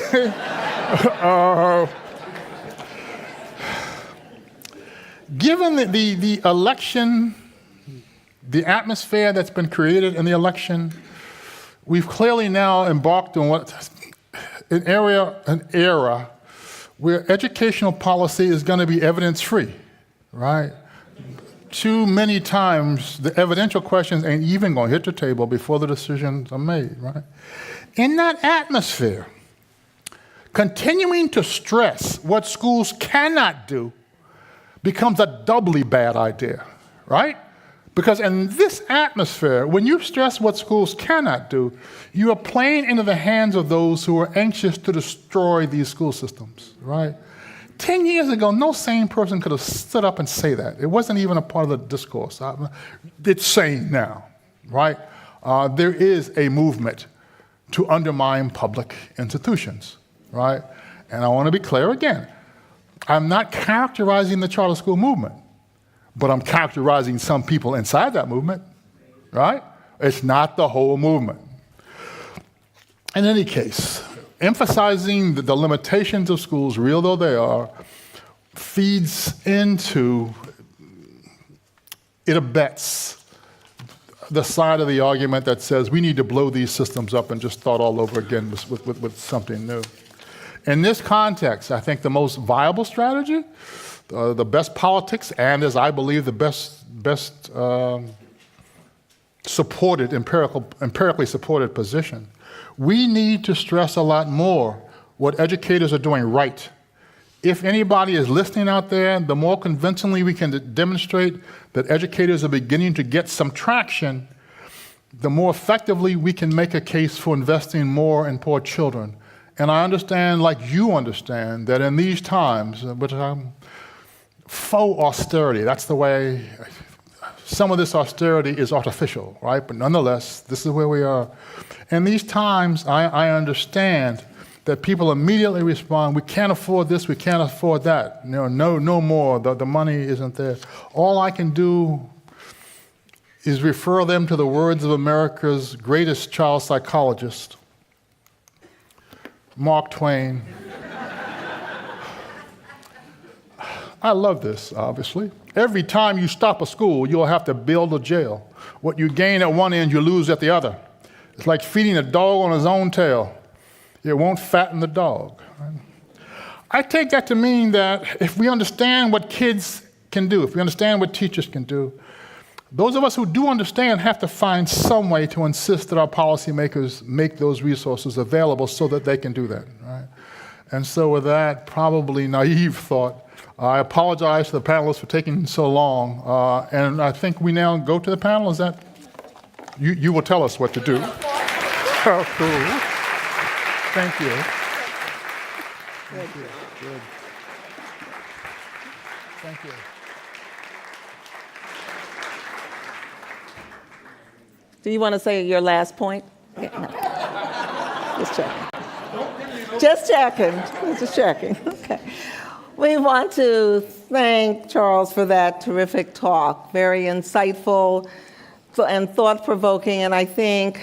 [SPEAKER 3] Given the election, the atmosphere that's been created in the election, we've clearly now embarked on an era where educational policy is going to be evidence-free, right? Too many times, the evidential questions ain't even going to hit the table before the decisions are made, right? In that atmosphere, continuing to stress what schools cannot do becomes a doubly bad idea, right? Because in this atmosphere, when you stress what schools cannot do, you are playing into the hands of those who are anxious to destroy these school systems, right? 10 years ago, no sane person could have stood up and say that. It wasn't even a part of the discourse. It's sane now, right? There is a movement to undermine public institutions, right? And I want to be clear again. I'm not characterizing the charter school movement, but I'm characterizing some people inside that movement, right? It's not the whole movement. In any case, emphasizing the limitations of schools, real though they are, feeds into, it abets the side of the argument that says we need to blow these systems up and just start all over again with something new. In this context, I think the most viable strategy, the best politics, and as I believe the best supported, empirically supported position, we need to stress a lot more what educators are doing right. If anybody is listening out there, the more convincingly we can demonstrate that educators are beginning to get some traction, the more effectively we can make a case for investing more in poor children. And I understand, like you understand, that in these times, which faux austerity, that's the way, some of this austerity is artificial, right? But nonetheless, this is where we are. In these times, I understand that people immediately respond, we can't afford this, we can't afford that. No more, the money isn't there. All I can do is refer them to the words of America's greatest child psychologist, Mark Twain. I love this, obviously. Every time you stop a school, you'll have to build a jail. What you gain at one end, you lose at the other. It's like feeding a dog on his own tail. It won't fatten the dog. I take that to mean that if we understand what kids can do, if we understand what teachers can do, those of us who do understand have to find some way to insist that our policymakers make those resources available so that they can do that, right? And so with that probably naive thought, I apologize to the panelists for taking so long, and I think we now go to the panel. Is that, you will tell us what to do. Oh, cool. Thank you. Thank you. Good. Thank you.
[SPEAKER 2] Do you want to say your last point? Yeah, no. Just checking. Just checking. Just checking. Okay. We want to thank Charles for that terrific talk. Very insightful and thought-provoking, and I think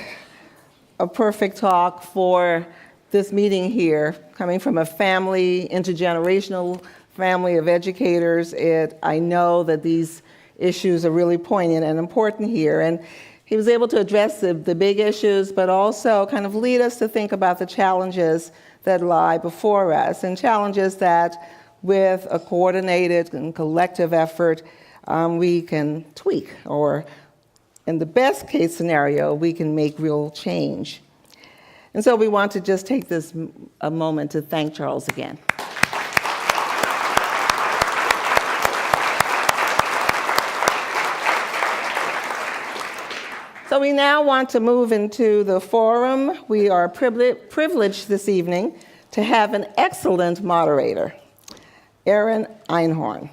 [SPEAKER 2] a perfect talk for this meeting here, coming from a family, intergenerational family of educators. I know that these issues are really poignant and important here. And he was able to address the big issues, but also kind of lead us to think about the challenges that lie before us, and challenges that with a coordinated and collective effort, we can tweak, or in the best case scenario, we can make real change. And so we want to just take a moment to thank Charles again. So we now want to move into the forum. We are privileged this evening to have an excellent moderator, Aaron Einhorn.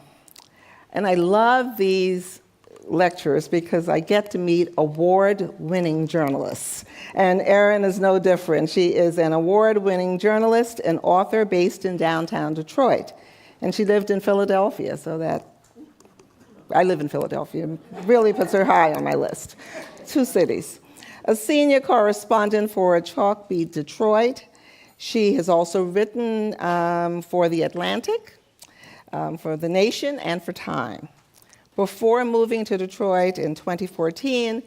[SPEAKER 2] And I love these lectures because I get to meet award-winning journalists. And Erin is no different. She is an award-winning journalist and author based in downtown Detroit. And she lived in Philadelphia, so that I live in Philadelphia. Really puts her high on my list. 2 cities. A senior correspondent for Chalkbeat Detroit. She has also written for The Atlantic, for The Nation, and for Time. Before moving to Detroit in 2014,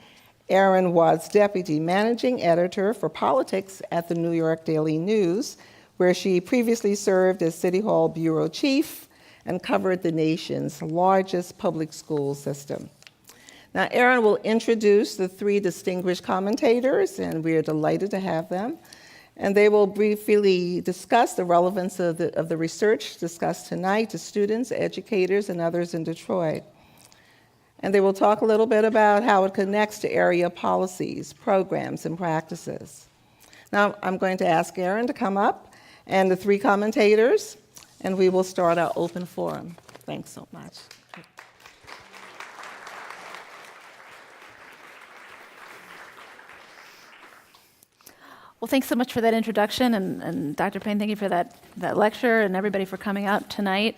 [SPEAKER 2] Erin was deputy managing editor for politics at the New York Daily News, where she previously served as City Hall bureau chief and covered the nation's largest public school system. Now, Erin will introduce the 3 distinguished commentators, and we are delighted to have them. And they will briefly discuss the relevance of the research discussed tonight to students, educators, and others in Detroit. and they will talk a little bit about how it connects to area policies, programs, and practices. Now, I'm going to ask Aaron to come up and the three commentators, and we will start our open forum. Thanks so much.
[SPEAKER 4] Well, thanks so much for that introduction, and Dr. Payne, thank you for that lecture, and everybody for coming out tonight.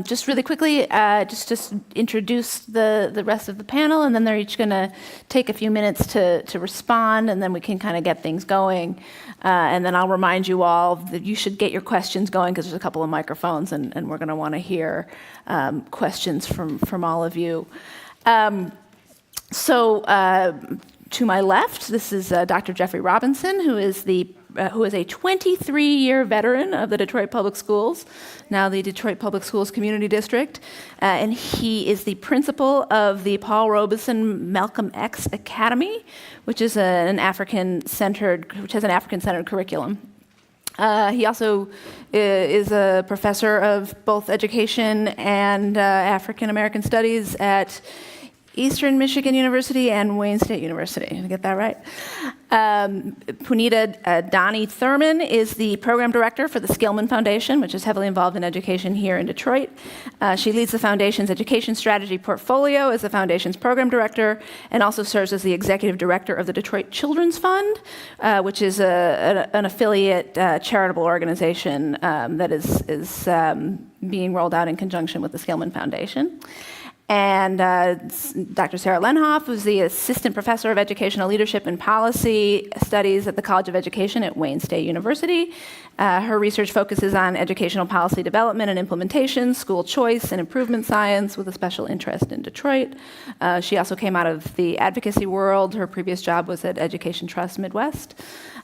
[SPEAKER 4] Just really quickly, just introduce the rest of the panel, and then they're each going to take a few minutes to respond, and then we can kind of get things going. And then I'll remind you all that you should get your questions going, because there's a couple of microphones, and we're going to want to hear questions from all of you. To my left, this is Dr. Jeffrey Robinson, who is a 23-year veteran of the Detroit Public Schools, now the Detroit Public Schools Community District, and he is the principal of the Paul Robeson Malcolm X Academy, which has an African-centered curriculum. He also is a professor of both education and African American studies at Eastern Michigan University and Wayne State University. Did I get that right? Punita Donnie Thurman is the program director for the Skillman Foundation, which is heavily involved in education here in Detroit. She leads the foundation's education strategy portfolio as the foundation's program director, and also serves as the executive director of the Detroit Children's Fund, which is an affiliate charitable organization that is being rolled out in conjunction with the Skillman Foundation. And Dr. Sarah Lenhoff, who's the Assistant Professor of Educational Leadership and Policy Studies at the College of Education at Wayne State University. Her research focuses on educational policy development and implementation, school choice, and improvement science, with a special interest in Detroit. She also came out of the advocacy world. Her previous job was at Education Trust Midwest.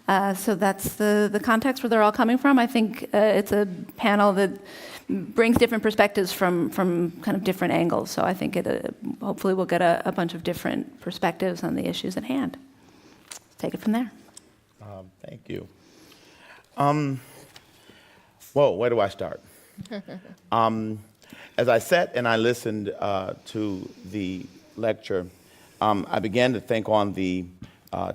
[SPEAKER 4] So that's the context where they're all coming from. I think it's a panel that brings different perspectives from kind of different angles. So I think hopefully we'll get a bunch of different perspectives on the issues at hand. Let's take it from there.
[SPEAKER 5] Thank you. Where do I start? As I sat and I listened to the lecture, I began to think on the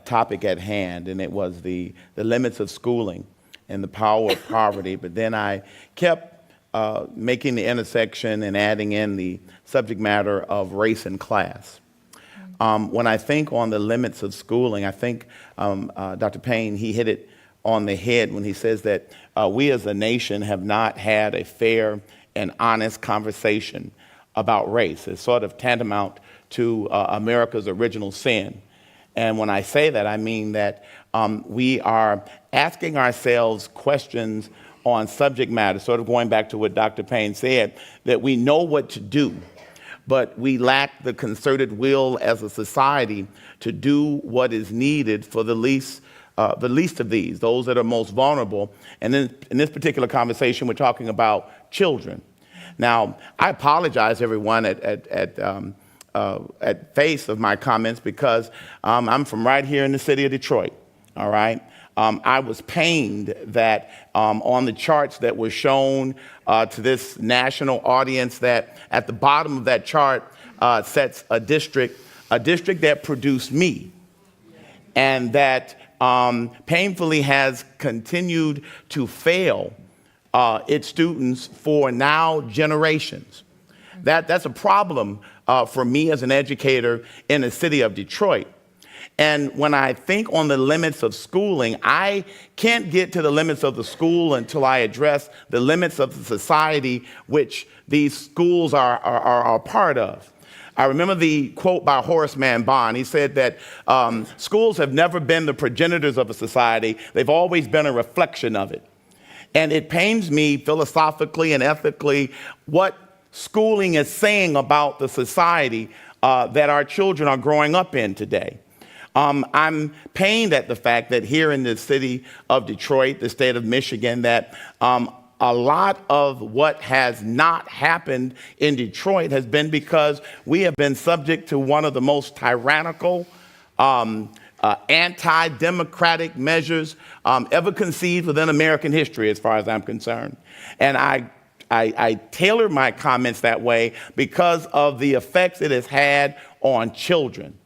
[SPEAKER 5] topic at hand, and it was the limits of schooling and the power of poverty. But then I kept making the intersection and adding in the subject matter of race and class. When I think on the limits of schooling, I think Dr. Payne, he hit it on the head when he says that we as a nation have not had a fair and honest conversation about race. It's sort of tantamount to America's original sin. And when I say that, I mean that we are asking ourselves questions on subject matter, sort of going back to what Dr. Payne said, that we know what to do, but we lack the concerted will as a society to do what is needed for the least of these, those that are most vulnerable. And then in this particular conversation, we're talking about children. Now, I apologize, everyone, at face of my comments, because I'm from right here in the city of Detroit, all right? I was pained that on the charts that were shown to this national audience, that at the bottom of that chart sets a district that produced me, and that painfully has continued to fail its students for now generations. That's a problem for me as an educator in the city of Detroit. And when I think on the limits of schooling, I can't get to the limits of the school until I address the limits of the society which these schools are a part of. I remember the quote by Horace Mann Bond. He said that schools have never been the progenitors of a society. They've always been a reflection of it. And it pains me philosophically and ethically what schooling is saying about the society that our children are growing up in today. I'm pained at the fact that here in the city of Detroit, the state of Michigan, that a lot of what has not happened in Detroit has been because we have been subject to one of the most tyrannical, anti-democratic measures ever conceived within American history, as far as I'm concerned. And I I tailored my comments that way because of the effects it has had on children.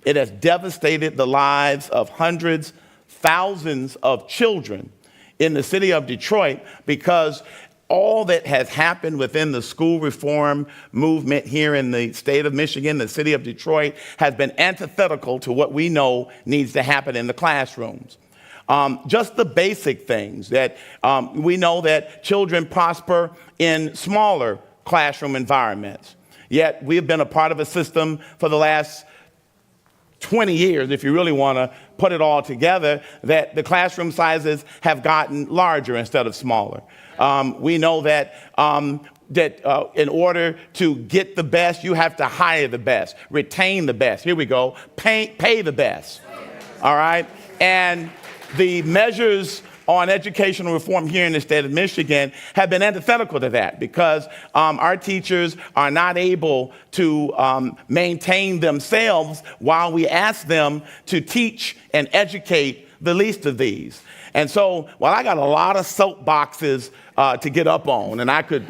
[SPEAKER 5] It has devastated the lives of hundreds, thousands of children in the city of Detroit because all that has happened within the school reform movement here in the state of Michigan, the city of Detroit, has been antithetical to what we know needs to happen in the classrooms. Just the basic things that we know that children prosper in smaller classroom environments. Yet we have been a part of a system for the last 20 years, if you really want to put it all together, that the classroom sizes have gotten larger instead of smaller. We know that in order to get the best, you have to hire the best, retain the best. Here we go, pay the best. All right? And the measures on educational reform here in the state of Michigan have been antithetical to that because our teachers are not able to maintain themselves while we ask them to teach and educate the least of these. And so, while I got a lot of soapboxes to get up on, and I could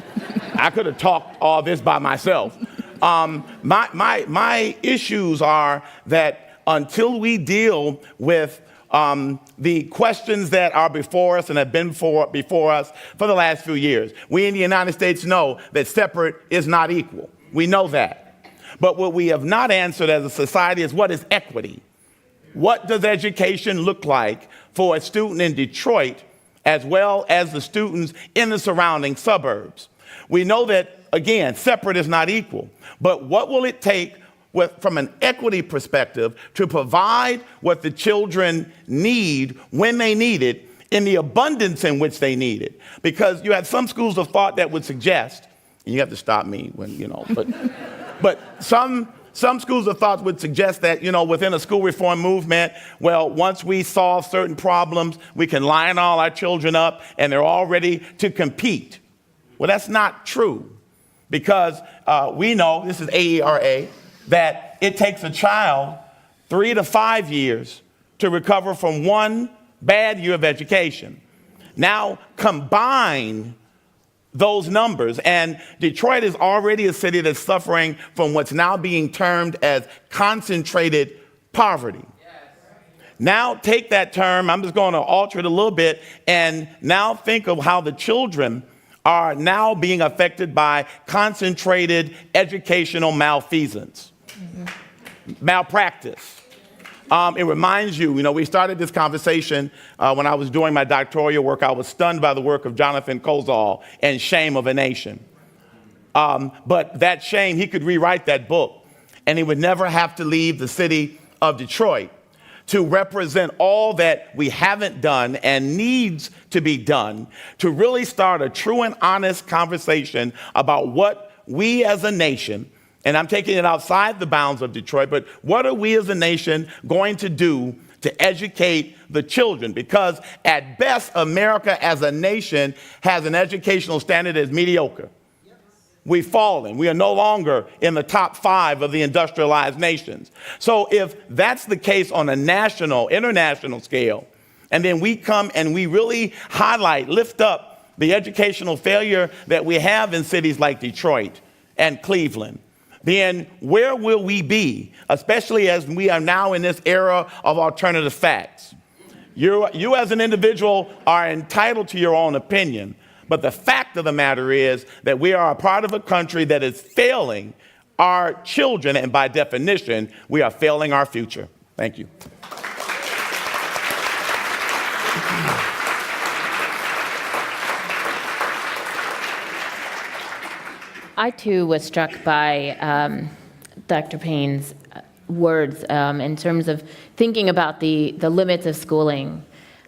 [SPEAKER 5] have talked all this by myself, my issues are that until we deal with the questions that are before us and have been before us for the last few years. We in the United States know that separate is not equal. We know that. But what we have not answered as a society is what is equity? What does education look like for a student in Detroit as well as the students in the surrounding suburbs? We know that, again, separate is not equal. But what will it take from an equity perspective to provide what the children need when they need it in the abundance in which they need it? Because you have some schools of thought that would suggest, and you have to stop me when, but some schools of thought would suggest that, within a school reform movement, well, once we solve certain problems, we can line all our children up and they're all ready to compete. Well, that's not true because we know, this is AERA, that it takes a child 3 to 5 years to recover from one bad year of education. Now combine those numbers, and Detroit is already a city that's suffering from what's now being termed as concentrated poverty. Now take that term, I'm just going to alter it a little bit, and now think of how the children are now being affected by concentrated educational malfeasance. Malpractice. It reminds you, we started this conversation when I was doing my doctoral work. I was stunned by the work of Jonathan Kozol and Shame of a Nation. But that shame, he could rewrite that book, and he would never have to leave the city of Detroit to represent all that we haven't done and needs to be done to really start a true and honest conversation about what we as a nation, and I'm taking it outside the bounds of Detroit, but what are we as a nation going to do to educate the children? Because at best, America as a nation has an educational standard that is mediocre. We've fallen. We are no longer in the top 5 of the industrialized nations. So if that's the case on a national, international scale, and then we come and we really highlight, lift up the educational failure that we have in cities like Detroit and Cleveland, then where will we be, especially as we are now in this era of alternative facts? You as an individual are entitled to your own opinion, but the fact of the matter is that we are a part of a country that is failing our children, and by definition, we are failing our future. Thank you.
[SPEAKER 6] I, too, was struck by Dr. Payne's words in terms of thinking about the limits of schooling.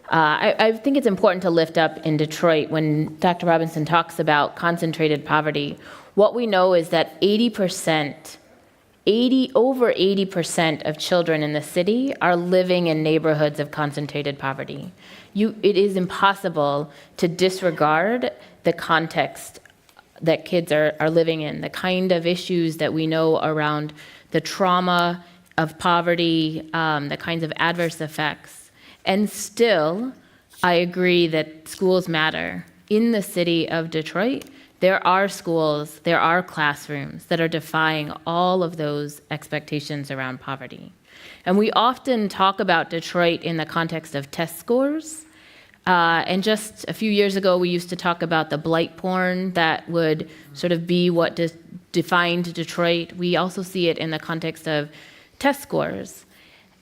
[SPEAKER 6] I think it's important to lift up in Detroit when Dr. Robinson talks about concentrated poverty. What we know is that over 80% of children in the city are living in neighborhoods of concentrated poverty. It is impossible to disregard the context that kids are living in, the kind of issues that we know around the trauma of poverty, the kinds of adverse effects. And still, I agree that schools matter in the city of Detroit there are schools, there are classrooms that are defying all of those expectations around poverty. And we often talk about Detroit in the context of test scores. And just a few years ago, we used to talk about the blight porn that would sort of be what defined Detroit. We also see it in the context of test scores.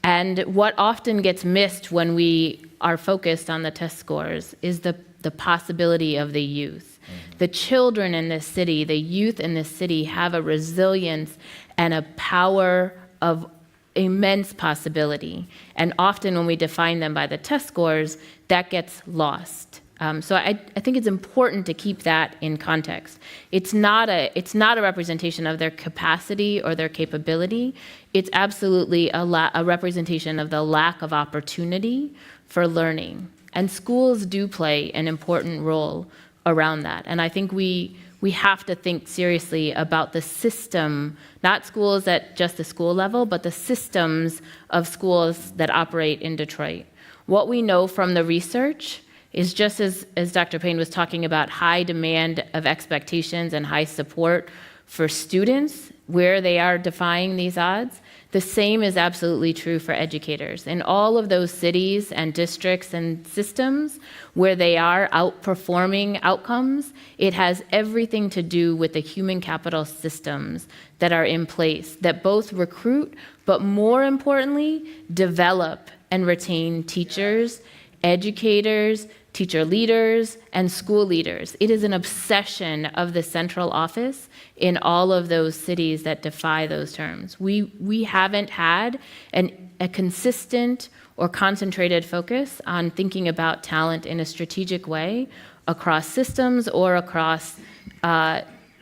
[SPEAKER 6] And what often gets missed when we are focused on the test scores is the possibility of the youth. The children in this city, the youth in this city have a resilience and a power of immense possibility. And often when we define them by the test scores, that gets lost. So I think it's important to keep that in context. It's not a representation of their capacity or their capability. It's absolutely a representation of the lack of opportunity for learning. And schools do play an important role around that. And I think we have to think seriously about the system, not schools at just the school level, but the systems of schools that operate in Detroit. What we know from the research is, just as Dr. Payne was talking about, high demand of expectations and high support for students where they are defying these odds. The same is absolutely true for educators. In all of those cities and districts and systems where they are outperforming outcomes, it has everything to do with the human capital systems that are in place that both recruit, but more importantly, develop and retain teachers, educators, teacher leaders, and school leaders. It is an obsession of the central office in all of those cities that defy those terms. We haven't had a consistent or concentrated focus on thinking about talent in a strategic way across systems or across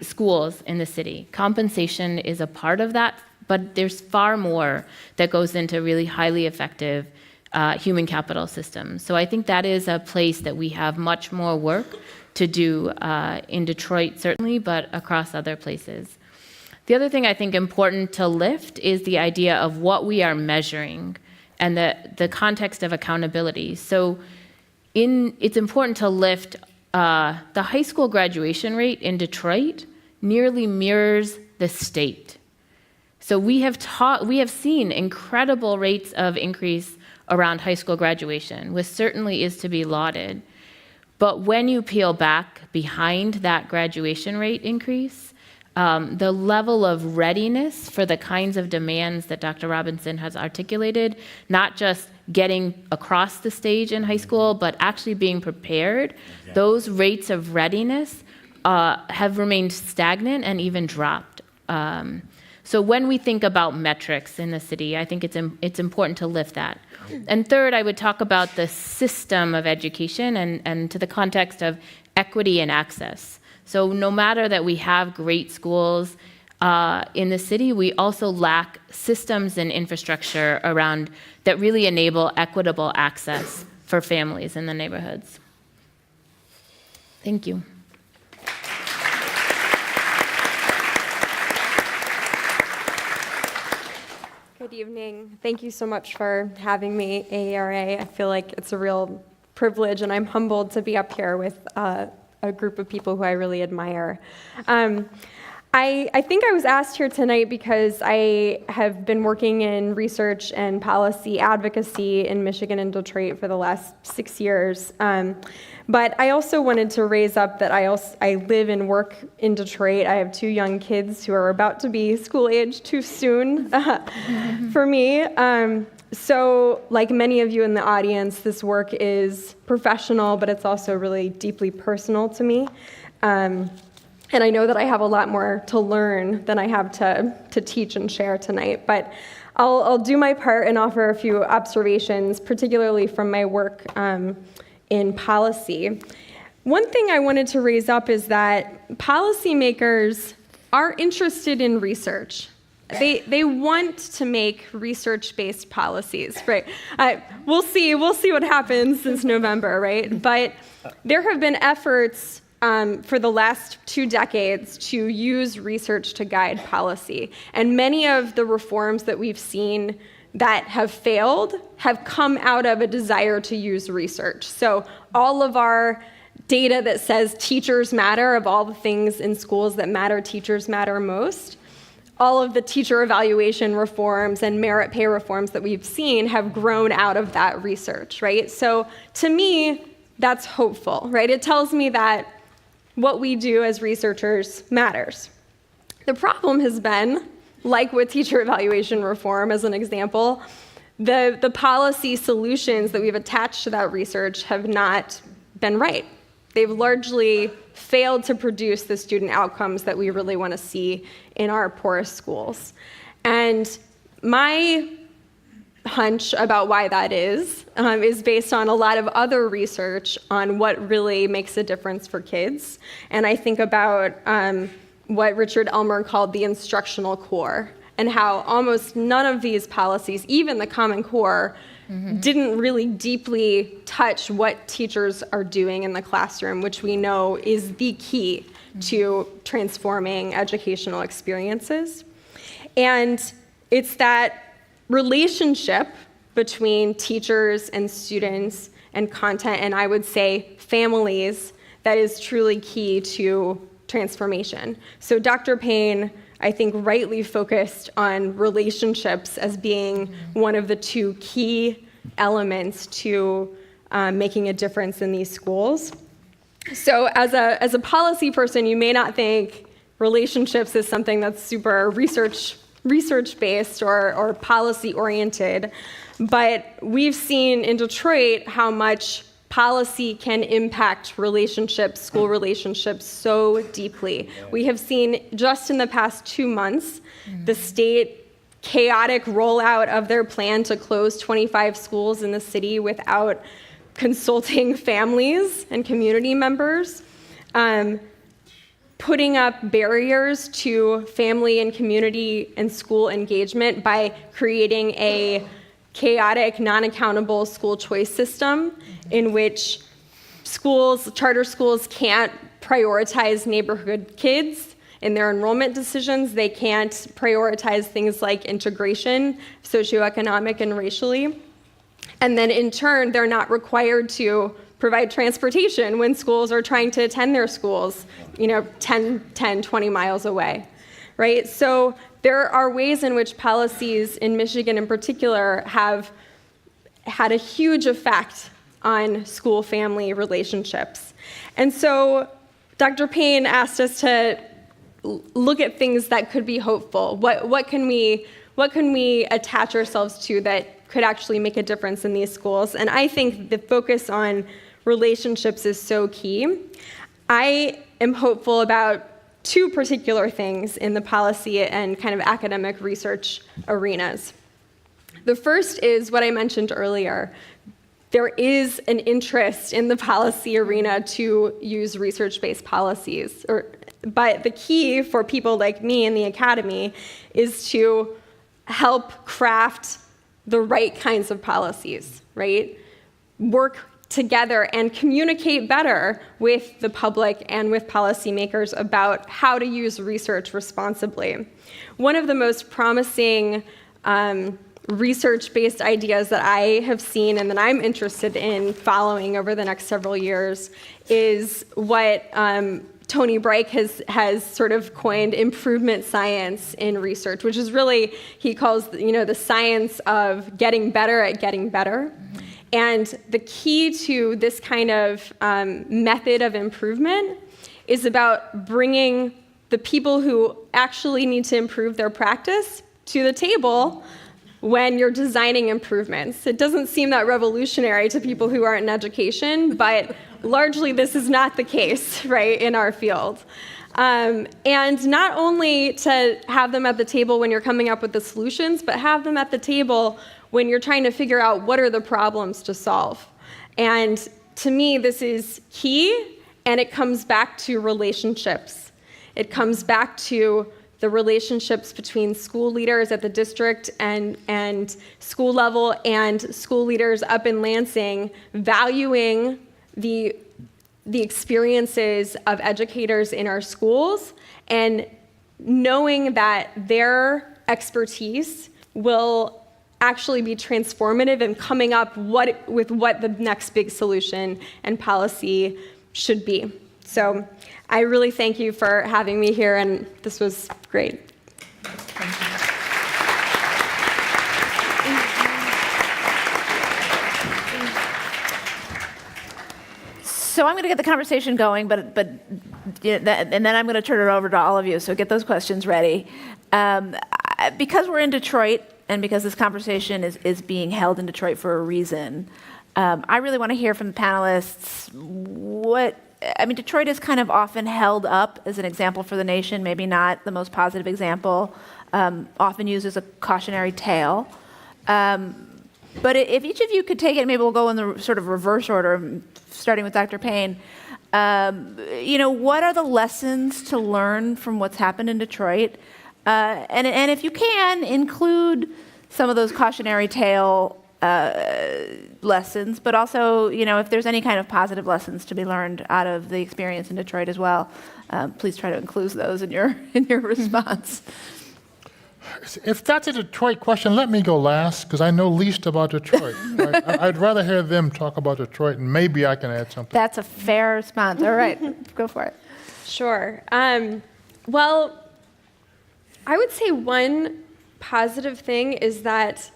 [SPEAKER 6] schools in the city. Compensation is a part of that, but there's far more that goes into really highly effective human capital systems. So I think that is a place that we have much more work to do in Detroit, certainly, but across other places. The other thing I think important to lift is the idea of what we are measuring and the context of accountability. So it's important to lift the high school graduation rate in Detroit nearly mirrors the state. So we have seen incredible rates of increase around high school graduation, which certainly is to be lauded. But when you peel back behind that graduation rate increase, the level of readiness for the kinds of demands that Dr. Robinson has articulated, not just getting across the stage in high school, but actually being prepared, those rates of readiness have remained stagnant and even dropped. So when we think about metrics in the city, I think it's important to lift that. And third, I would talk about the system of education and to the context of equity and access. So no matter that we have great schools in the city, we also lack systems and infrastructure around that really enable equitable access for families in the neighborhoods. Thank you.
[SPEAKER 7] Good evening. Thank you so much for having me, AERA. I feel like it's a real privilege, and I'm humbled to be up here with a group of people who I really admire. I think I was asked here tonight because I have been working in research and policy advocacy in Michigan and Detroit for the last 6 years. But I also wanted to raise up that I live and work in Detroit. I have 2 young kids who are about to be school age too soon for me. So like many of you in the audience, this work is professional, but it's also really deeply personal to me. And I know that I have a lot more to learn than I have to teach and share tonight. But I'll do my part and offer a few observations, particularly from my work in policy. One thing I wanted to raise up is that policymakers are interested in research. They want to make research-based policies, right? We'll see what happens since November, right? But there have been efforts for the last 2 decades to use research to guide policy. And many of the reforms that we've seen that have failed have come out of a desire to use research. So all of our data that says teachers matter. Of all the things in schools that matter, teachers matter most. All of the teacher evaluation reforms and merit pay reforms that we've seen have grown out of that research, right? So to me, that's hopeful, right? It tells me that what we do as researchers matters. The problem has been, like with teacher evaluation reform as an example, the policy solutions that we've attached to that research have not been right. They've largely failed to produce the student outcomes that we really want to see in our poorest schools. And my hunch about why that is based on a lot of other research on what really makes a difference for kids. And I think about what Richard Elmer called the instructional core, and how almost none of these policies, even the Common Core, didn't really deeply touch what teachers are doing in the classroom, which we know is the key to transforming educational experiences. And it's that relationship between teachers and students and content, and I would say families, that is truly key to transformation. So Dr. Payne, I think, rightly focused on relationships as being one of the two key elements to making a difference in these schools. So as a policy person, you may not think relationships is something that's super research-based or policy-oriented, but we've seen in Detroit how much policy can impact relationships, school relationships, so deeply. We have seen just in the past 2 months, the state chaotic rollout of their plan to close 25 schools in the city without consulting families and community members, putting up barriers to family and community and school engagement by creating a chaotic, non-accountable school choice system in which charter schools can't prioritize neighborhood kids in their enrollment decisions. They can't prioritize things like integration, socioeconomic and racially. And then in turn, they're not required to provide transportation when schools are trying to attend their schools, 10, 20 miles away, right? So there are ways in which policies in Michigan in particular have had a huge effect on school-family relationships. And so Dr. Payne asked us to look at things that could be hopeful. What can we attach ourselves to that could actually make a difference in these schools? And I think the focus on relationships is so key. I am hopeful about two particular things in the policy and kind of academic research arenas. The first is what I mentioned earlier. There is an interest in the policy arena to use research-based policies. But the key for people like me in the academy is to help craft the right kinds of policies, right? Work together and communicate better with the public and with policymakers about how to use research responsibly. One of the most promising research-based ideas that I have seen and that I'm interested in following over the next several years is what Tony Breik has sort of coined improvement science in research, which is really, he calls, the science of getting better at getting better. And the key to this kind of method of improvement is about bringing the people who actually need to improve their practice to the table when you're designing improvements. It doesn't seem that revolutionary to people who aren't in education, but largely this is not the case, right, in our field. And not only to have them at the table when you're coming up with the solutions, but have them at the table when you're trying to figure out what are the problems to solve. And to me, this is key, and it comes back to relationships. It comes back to the relationships between school leaders at the district and school level and school leaders up in Lansing, valuing the experiences of educators in our schools and knowing that their expertise will actually be transformative in coming up with what the next big solution and policy should be. So I really thank you for having me here, and this was great.
[SPEAKER 4] So I'm going to get the conversation going, but and then I'm going to turn it over to all of you. So get those questions ready. Because we're in Detroit, and because this conversation is being held in Detroit for a reason, I really want to hear from the panelists Detroit is kind of often held up as an example for the nation, maybe not the most positive example, often used as a cautionary tale. But if each of you could take it, maybe we'll go in the sort of reverse order, starting with Dr. Payne. What are the lessons to learn from what's happened in Detroit? And if you can, include some of those cautionary tale lessons, but also, if there's any kind of positive lessons to be learned out of the experience in Detroit as well, please try to include those in your response.
[SPEAKER 3] If that's a Detroit question, let me go last, because I know least about Detroit. I'd rather hear them talk about Detroit, and maybe I can add something.
[SPEAKER 4] That's a fair response. All right, go for it.
[SPEAKER 7] Sure. Well, I would say one positive thing is that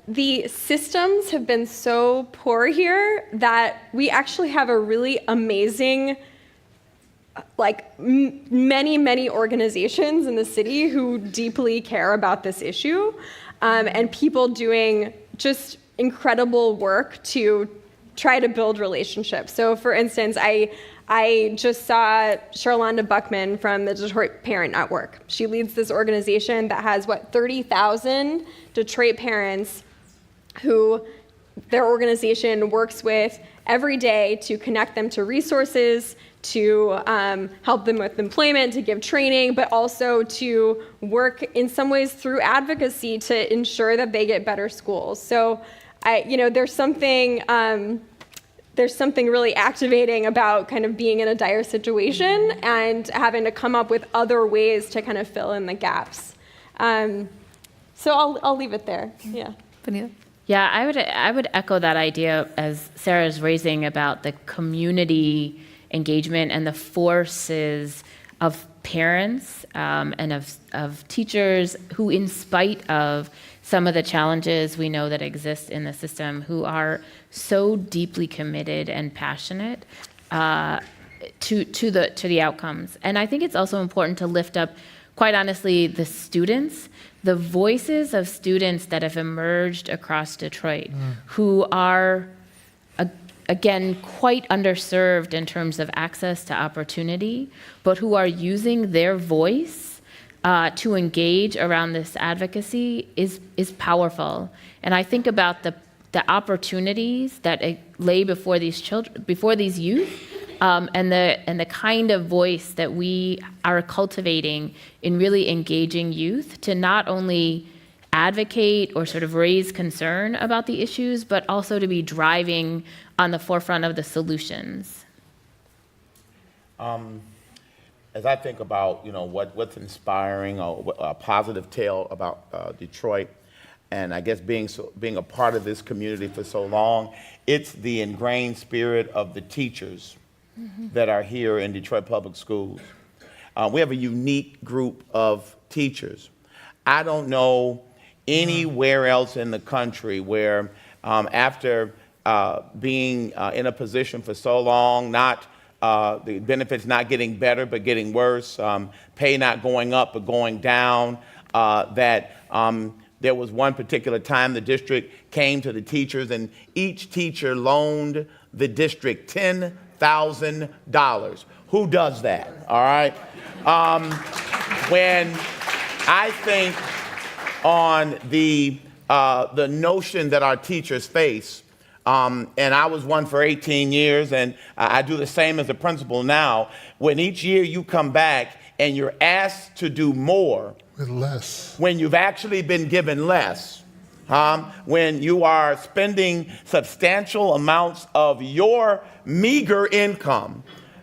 [SPEAKER 7] the systems have been so poor here that we actually have a really amazing, many organizations in the city who deeply care about this issue, and people doing just incredible work to try to build relationships. So for instance, I just saw Charlonda Buckman from the Detroit Parent Network. She leads this organization that has, 30,000 Detroit parents who their organization works with every day to connect them to resources, to help them with employment, to give training, but also to work in some ways through advocacy to ensure that they get better schools. So, there's something really activating about kind of being in a dire situation and having to come up with other ways to kind of fill in the gaps. So I'll leave it there. Yeah.
[SPEAKER 4] Vanita?
[SPEAKER 6] Yeah, I would echo that idea as Sarah's raising about the community engagement and the forces of parents and of teachers who, in spite of some of the challenges we know that exist in the system, who are so deeply committed and passionate to the outcomes. And I think it's also important to lift up, quite honestly, the students, the voices of students that have emerged across Detroit, who are, again, quite underserved in terms of access to opportunity, but who are using their voice to engage around this advocacy is powerful. And I think about the opportunities that lay before these children, before these youth, and the kind of voice that we are cultivating in really engaging youth to not only advocate or sort of raise concern about the issues, but also to be driving on the forefront of the solutions.
[SPEAKER 5] As I think about, what's inspiring or a positive tale about Detroit, and I guess being a part of this community for so long, it's the ingrained spirit of the teachers that are here in Detroit Public Schools. We have a unique group of teachers. I don't know anywhere else in the country where after being in a position for so long, the benefits not getting better but getting worse, pay not going up but going down, that there was one particular time the district came to the teachers and each teacher loaned the district $10,000. Who does that, all right? When I think on the notion that our teachers face, and I was one for 18 years, and I do the same as a principal now, when each year you come back and you're asked to do more,
[SPEAKER 3] With less.
[SPEAKER 5] when you've actually been given less, when you are spending substantial amounts of your meager income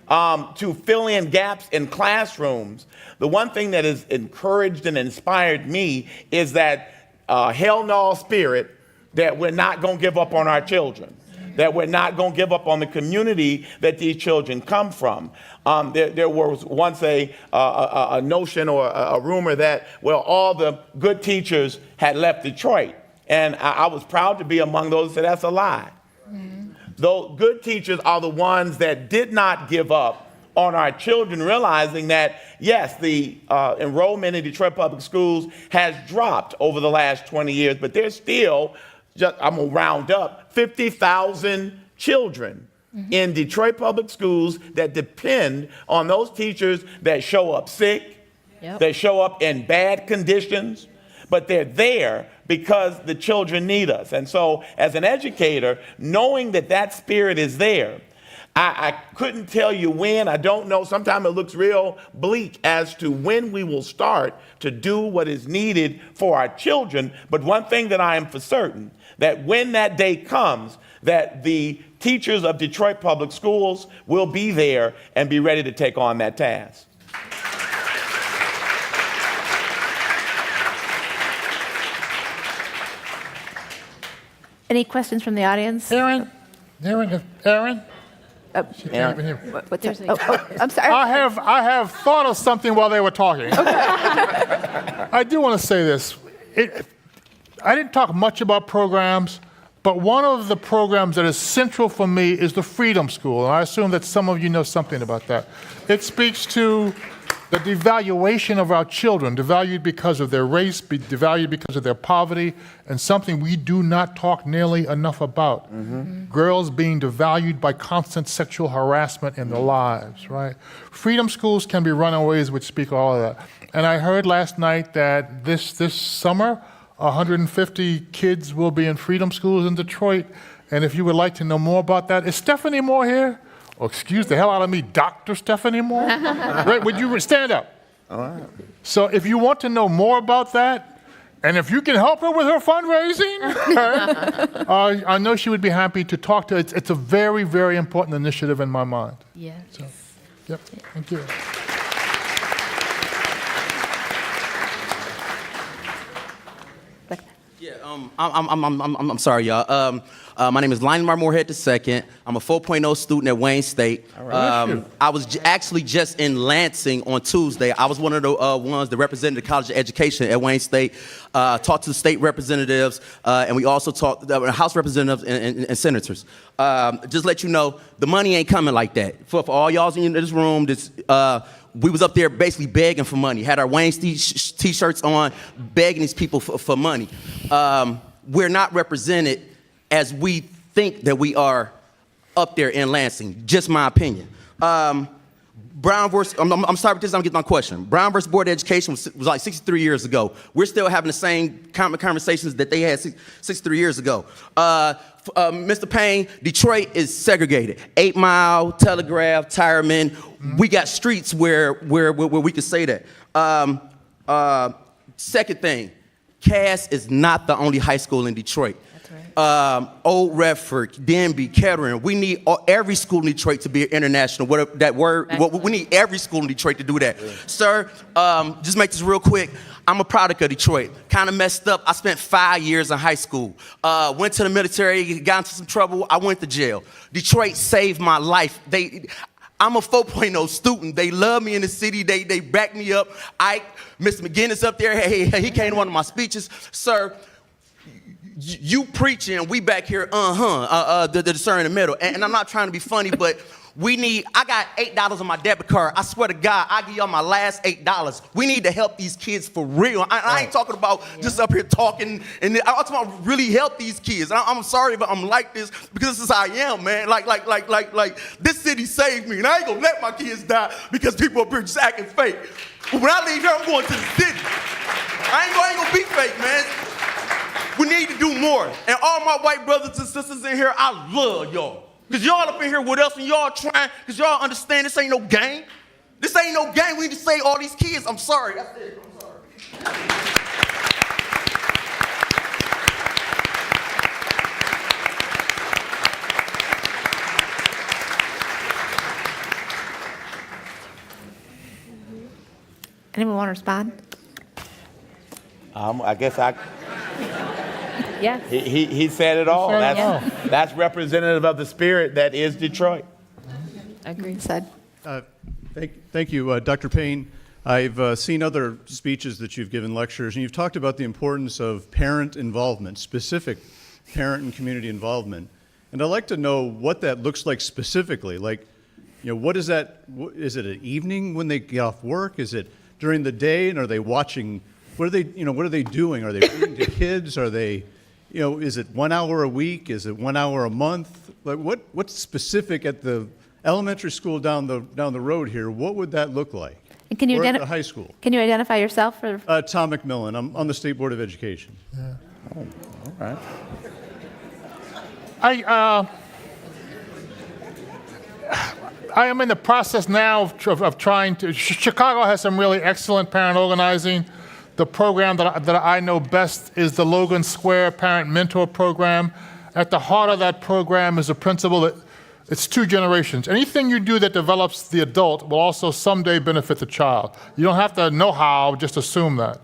[SPEAKER 5] to fill in gaps in classrooms, the one thing that has encouraged and inspired me is that hell no spirit that we're not going to give up on our children. that we're not going to give up on the community that these children come from. There was once a notion or a rumor that, well, all the good teachers had left Detroit. And I was proud to be among those that said that's a lie. Though good teachers are the ones that did not give up on our children, realizing that, yes, the enrollment in Detroit public schools has dropped over the last 20 years, but there's still, I'm going to round up, 50,000 children in Detroit public schools that depend on those teachers that show up sick, that show up in bad conditions, but they're there because the children need us. And so as an educator, knowing that that spirit is there, I couldn't tell you when. I don't know. Sometimes it looks real bleak as to when we will start to do what is needed for our children. But one thing that I am for certain, that when that day comes, that the teachers of Detroit Public Schools will be there and be ready to take on that task.
[SPEAKER 4] Any questions from the audience?
[SPEAKER 3] Aaron?
[SPEAKER 4] Aaron?
[SPEAKER 3] She can't even hear.
[SPEAKER 4] What's that? I'm sorry.
[SPEAKER 3] I have thought of something while they were talking. I do want to say this. I didn't talk much about programs, but one of the programs that is central for me is the Freedom School. And I assume that some of you know something about that. It speaks to the devaluation of our children, devalued because of their race, devalued because of their poverty, and something we do not talk nearly enough about. Girls being devalued by constant sexual harassment in their lives, right? Freedom schools can be runaways which speak all of that. And I heard last night that this summer, 150 kids will be in freedom schools in Detroit. And if you would like to know more about that, is Stephanie Moore here? Oh, excuse the hell out of me, Dr. Stephanie Moore? Right, would you stand up?
[SPEAKER 5] All right.
[SPEAKER 3] So if you want to know more about that, and if you can help her with her fundraising, I know she would be happy to talk to. It's a very, very important initiative in my mind.
[SPEAKER 6] Yes.
[SPEAKER 3] So, yep, thank you.
[SPEAKER 8] Yeah, I'm sorry, y'all. My name is Lionel Moorhead II. I'm a 4.0 student at Wayne State. I was actually just in Lansing on Tuesday. I was one of the ones that represented the College of Education at Wayne State, talked to the state representatives, and we also talked to House representatives and senators. Just let you know, the money ain't coming like that. For all y'all in this room, we was up there basically begging for money, had our Wayne t-shirts on, begging these people for money. We're not represented as we think that we are up there in Lansing, just my opinion. Brown versus, I'm sorry, but this is I'm getting my question. Brown versus Board of Education was like 63 years ago. We're still having the same conversations that they had 63 years ago. Mr. Payne, Detroit is segregated. 8 Mile, Telegraph, Tireman. We got streets where we can say that. Second thing, Cass is not the only high school in Detroit. Old Redford, Denby, Kettering. We need every school in Detroit to be international. We need every school in Detroit to do that. Yeah. Sir, just make this real quick. I'm a product of Detroit. Kind of messed up. I spent 5 years in high school. Went to the military, got into some trouble. I went to jail. Detroit saved my life. I'm a 4.0 student. They love me in the city. They back me up. Mr. McGinnis up there, he came to one of my speeches. Sir, you preaching, and we back here, the discern in the middle. And I'm not trying to be funny, but I got $8 on my debit card. I swear to God, I give y'all my last $8. We need to help these kids for real. I ain't talking about just up here talking, and I'm talking about really help these kids. I'm sorry, but I'm like this because this is how I am, man. Like this city saved me, and I ain't gonna let my kids die because people up here just acting fake. But when I leave here, I'm going to the city. I ain't gonna be fake, man. We need to do more. And all my white brothers and sisters in here, I love y'all. Because y'all up in here with us and y'all trying, because y'all understand this ain't no game. This ain't no game. We need to save all these kids. I'm sorry. That's it. I'm sorry.
[SPEAKER 4] Anyone want to respond?
[SPEAKER 5] I guess I...
[SPEAKER 6] Yes.
[SPEAKER 5] He said it all.
[SPEAKER 3] said it all.
[SPEAKER 5] That's representative of the spirit that is Detroit.
[SPEAKER 6] Agreed.
[SPEAKER 4] Said.
[SPEAKER 9] Thank you, Dr. Payne. I've seen other speeches that you've given, lectures, and you've talked about the importance of parent involvement, specific parent and community involvement. And I'd like to know what that looks like specifically. Like, what is that? Is it an evening when they get off work? Is it during the day? And are they watching? What are they? What are they doing? Are they reading to kids? Are they? Is it 1 hour a week? Is it 1 hour a month? Like, what's specific at the elementary school down the road here? What would that look like?
[SPEAKER 4] And can you
[SPEAKER 9] or at the high school?
[SPEAKER 4] Can you identify yourself? For
[SPEAKER 9] Tom McMillan. I'm on the State Board of Education.
[SPEAKER 5] Oh, all right.
[SPEAKER 3] I am in the process now of trying to. Chicago has some really excellent parent organizing. The program that I know best is the Logan Square Parent Mentor Program. At the heart of that program is a principle that it's two generations. Anything you do that develops the adult will also someday benefit the child. You don't have to know how, just assume that.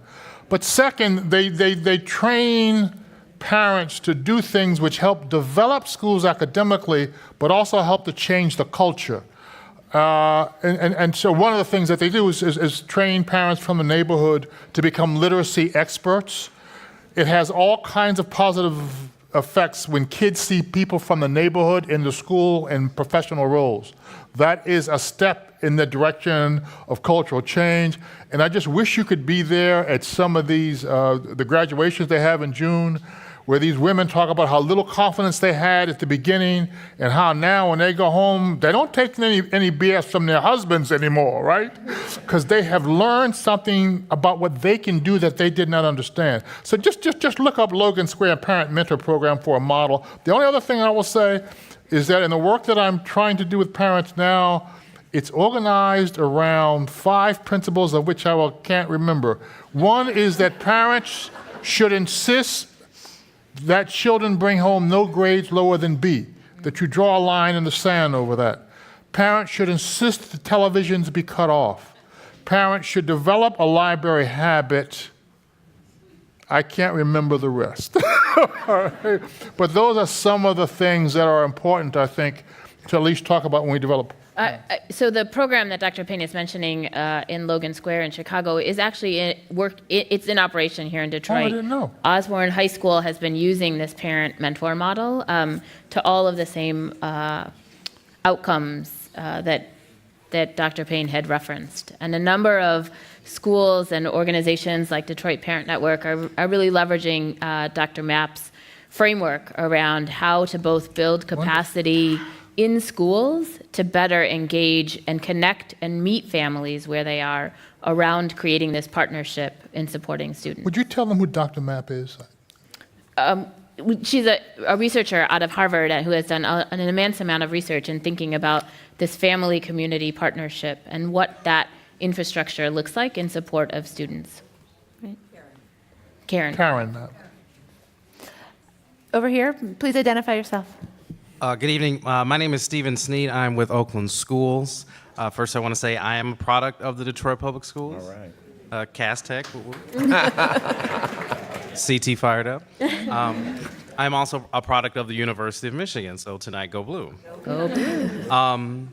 [SPEAKER 3] But second, they train parents to do things which help develop schools academically, but also help to change the culture. And so one of the things that they do is train parents from the neighborhood to become literacy experts. It has all kinds of positive effects when kids see people from the neighborhood in the school in professional roles. That is a step in the direction of cultural change. And I just wish you could be there at some of these, the graduations they have in June, where these women talk about how little confidence they had at the beginning and how now when they go home, they don't take any BS from their husbands anymore, right? Because they have learned something about what they can do that they did not understand. So just look up Logan Square Parent Mentor Program for a model. The only other thing I will say is that in the work that I'm trying to do with parents now, it's organized around 5 principles of which can't remember. One is that parents should insist that children bring home no grades lower than B, that you draw a line in the sand over that. Parents should insist that televisions be cut off. Parents should develop a library habit. I can't remember the rest. But those are some of the things that are important, I think, to at least talk about when we develop.
[SPEAKER 6] So the program that Dr. Payne is mentioning in Logan Square in Chicago is actually it's in operation here in Detroit.
[SPEAKER 3] Oh, I didn't know.
[SPEAKER 6] Osborne High School has been using this parent mentor model to all of the same outcomes that Dr. Payne had referenced. And a number of schools and organizations like Detroit Parent Network are really leveraging Dr. Mapp's framework around how to both build capacity in schools to better engage and connect and meet families where they are around creating this partnership in supporting students.
[SPEAKER 3] Would you tell them who Dr. Mapp is?
[SPEAKER 6] She's a researcher out of Harvard who has done an immense amount of research in thinking about this family-community partnership and what that infrastructure looks like in support of students. Right? Karen.
[SPEAKER 3] Karen Mapp.
[SPEAKER 4] over here, please identify yourself.
[SPEAKER 10] Good evening. My name is Stephen Sneed. I'm with Oakland Schools. First, I want to say I am a product of the Detroit Public Schools.
[SPEAKER 5] All right.
[SPEAKER 10] Cass Tech. CT fired up. I'm also a product of the University of Michigan, so tonight, go blue.
[SPEAKER 6] Go blue.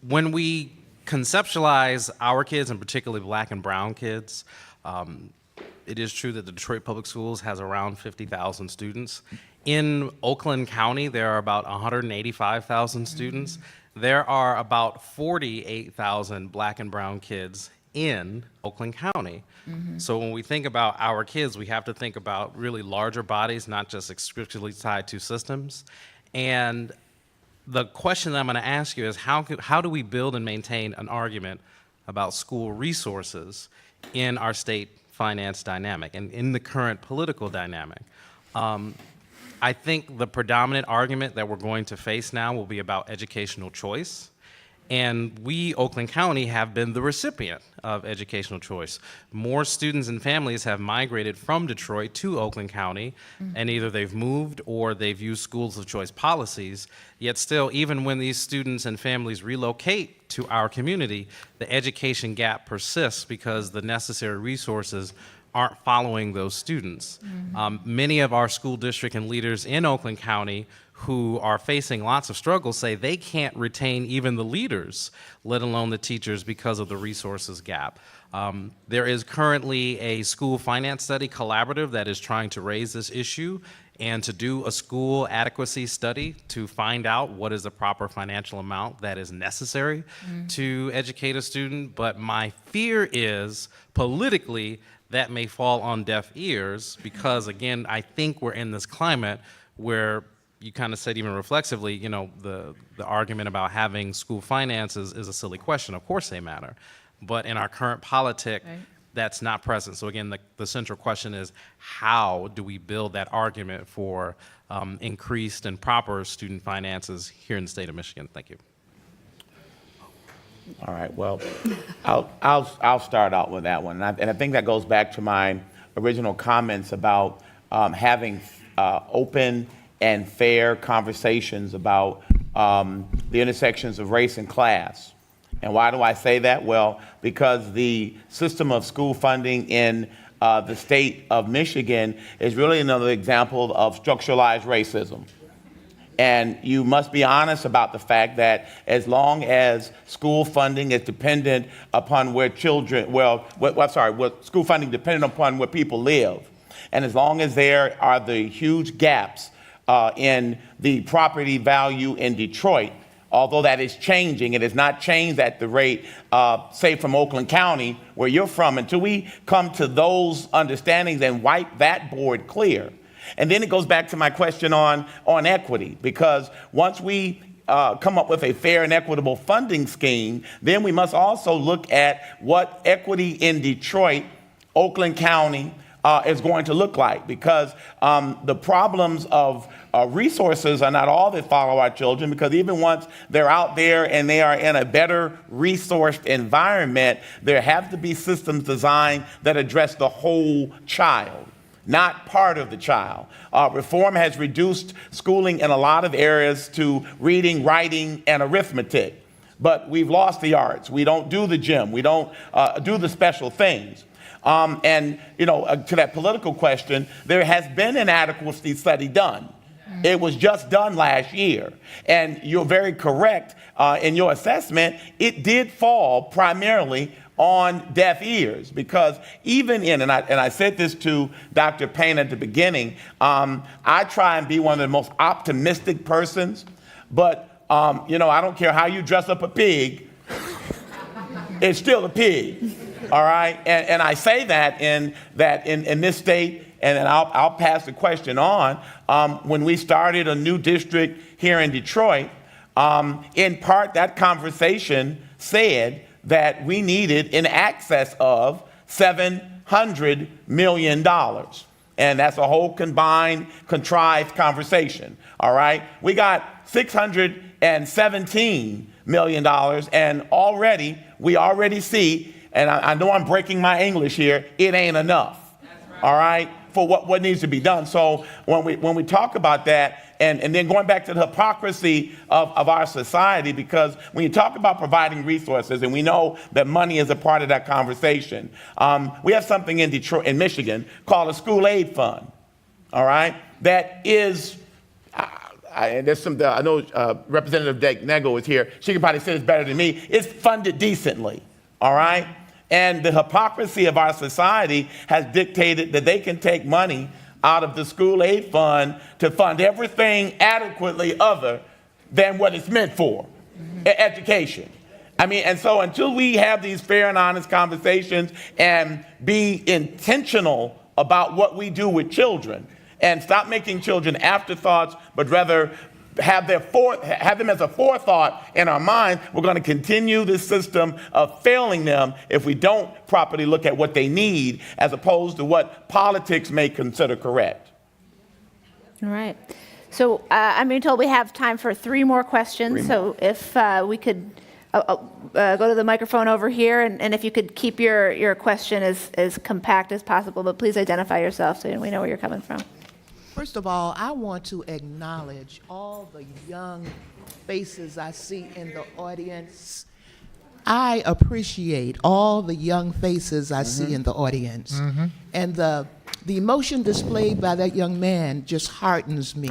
[SPEAKER 10] When we conceptualize our kids, and particularly black and brown kids, it is true that the Detroit Public Schools has around 50,000 students. In Oakland County, there are about 185,000 students. There are about 48,000 black and brown kids in Oakland County. So when we think about our kids, we have to think about really larger bodies, not just exclusively tied to systems. And the question that I'm going to ask you is how do we build and maintain an argument about school resources in our state finance dynamic and in the current political dynamic? I think the predominant argument that we're going to face now will be about educational choice. And we, Oakland County, have been the recipient of educational choice. More students and families have migrated from Detroit to Oakland County, and either they've moved or they've used schools of choice policies. Yet still, even when these students and families relocate to our community, the education gap persists because the necessary resources aren't following those students. Many of our school district and leaders in Oakland County who are facing lots of struggles say they can't retain even the leaders, let alone the teachers, because of the resources gap. There is currently a school finance study collaborative that is trying to raise this issue and to do a school adequacy study to find out what is the proper financial amount that is necessary to educate a student. But my fear is politically that may fall on deaf ears because, again, I think we're in this climate where you kind of said even reflexively, you know, the argument about having school finances is a silly question. Of course they matter. But in our current politic, that's not present. So again, the central question is how do we build that argument for increased and proper student finances here in the state of Michigan? Thank you.
[SPEAKER 5] All right, well, I'll start out with that one. And I think that goes back to my original comments about having open and fair conversations about the intersections of race and class. And why do I say that? Well, because the system of school funding in the state of Michigan is really another example of structuralized racism. And you must be honest about the fact that as long as school funding is dependent upon where children, school funding dependent upon where people live, and as long as there are the huge gaps in the property value in Detroit, although that is changing, it has not changed at the rate, say, from Oakland County, where you're from, until we come to those understandings and wipe that board clear. And then it goes back to my question on equity, because once we come up with a fair and equitable funding scheme, then we must also look at what equity in Detroit, Oakland County, is going to look like, because the problems of resources are not all that follow our children, because even once they're out there and they are in a better resourced environment, there have to be systems designed that address the whole child, not part of the child. Reform has reduced schooling in a lot of areas to reading, writing, and arithmetic, but we've lost the arts. We don't do the gym. We don't do the special things. And, you know, to that political question, there has been an adequacy study done. It was just done last year. And you're very correct in your assessment. It did fall primarily on deaf ears, because even in, and I said this to Dr. Payne at the beginning, I try and be one of the most optimistic persons, but, you know, I don't care how you dress up a pig, it's still a pig. All right, and I say that in this state, and then I'll pass the question on. When we started a new district here in Detroit, in part that conversation said that we needed in excess of $700 million. And that's a whole combined, contrived conversation. All right, we got $617 million, and we already see. And I know I'm breaking my English here, it ain't enough, all right, for what needs to be done. So when we talk about that, and then going back to the hypocrisy of our society, because when you talk about providing resources, and we know that money is a part of that conversation, we have something in Detroit, in Michigan, called a school aid fund, all right, that is, there's some, I know Representative Nego is here, she can probably say this better than me, it's funded decently, all right? And the hypocrisy of our society has dictated that they can take money out of the school aid fund to fund everything adequately other than what it's meant for, education. I mean, and so until we have these fair and honest conversations and be intentional about what we do with children and stop making children afterthoughts, but rather have them as a forethought in our mind, we're going to continue this system of failing them if we don't properly look at what they need as opposed to what politics may consider correct.
[SPEAKER 4] All right. So I'm being told we have time for 3 more questions. So if we could go to the microphone over here, and if you could keep your question as compact as possible, but please identify yourself so we know where you're coming from.
[SPEAKER 11] First of all, I want to acknowledge all the young faces I see in the audience. I appreciate all the young faces I see in the audience. And the emotion displayed by that young man just heartens me,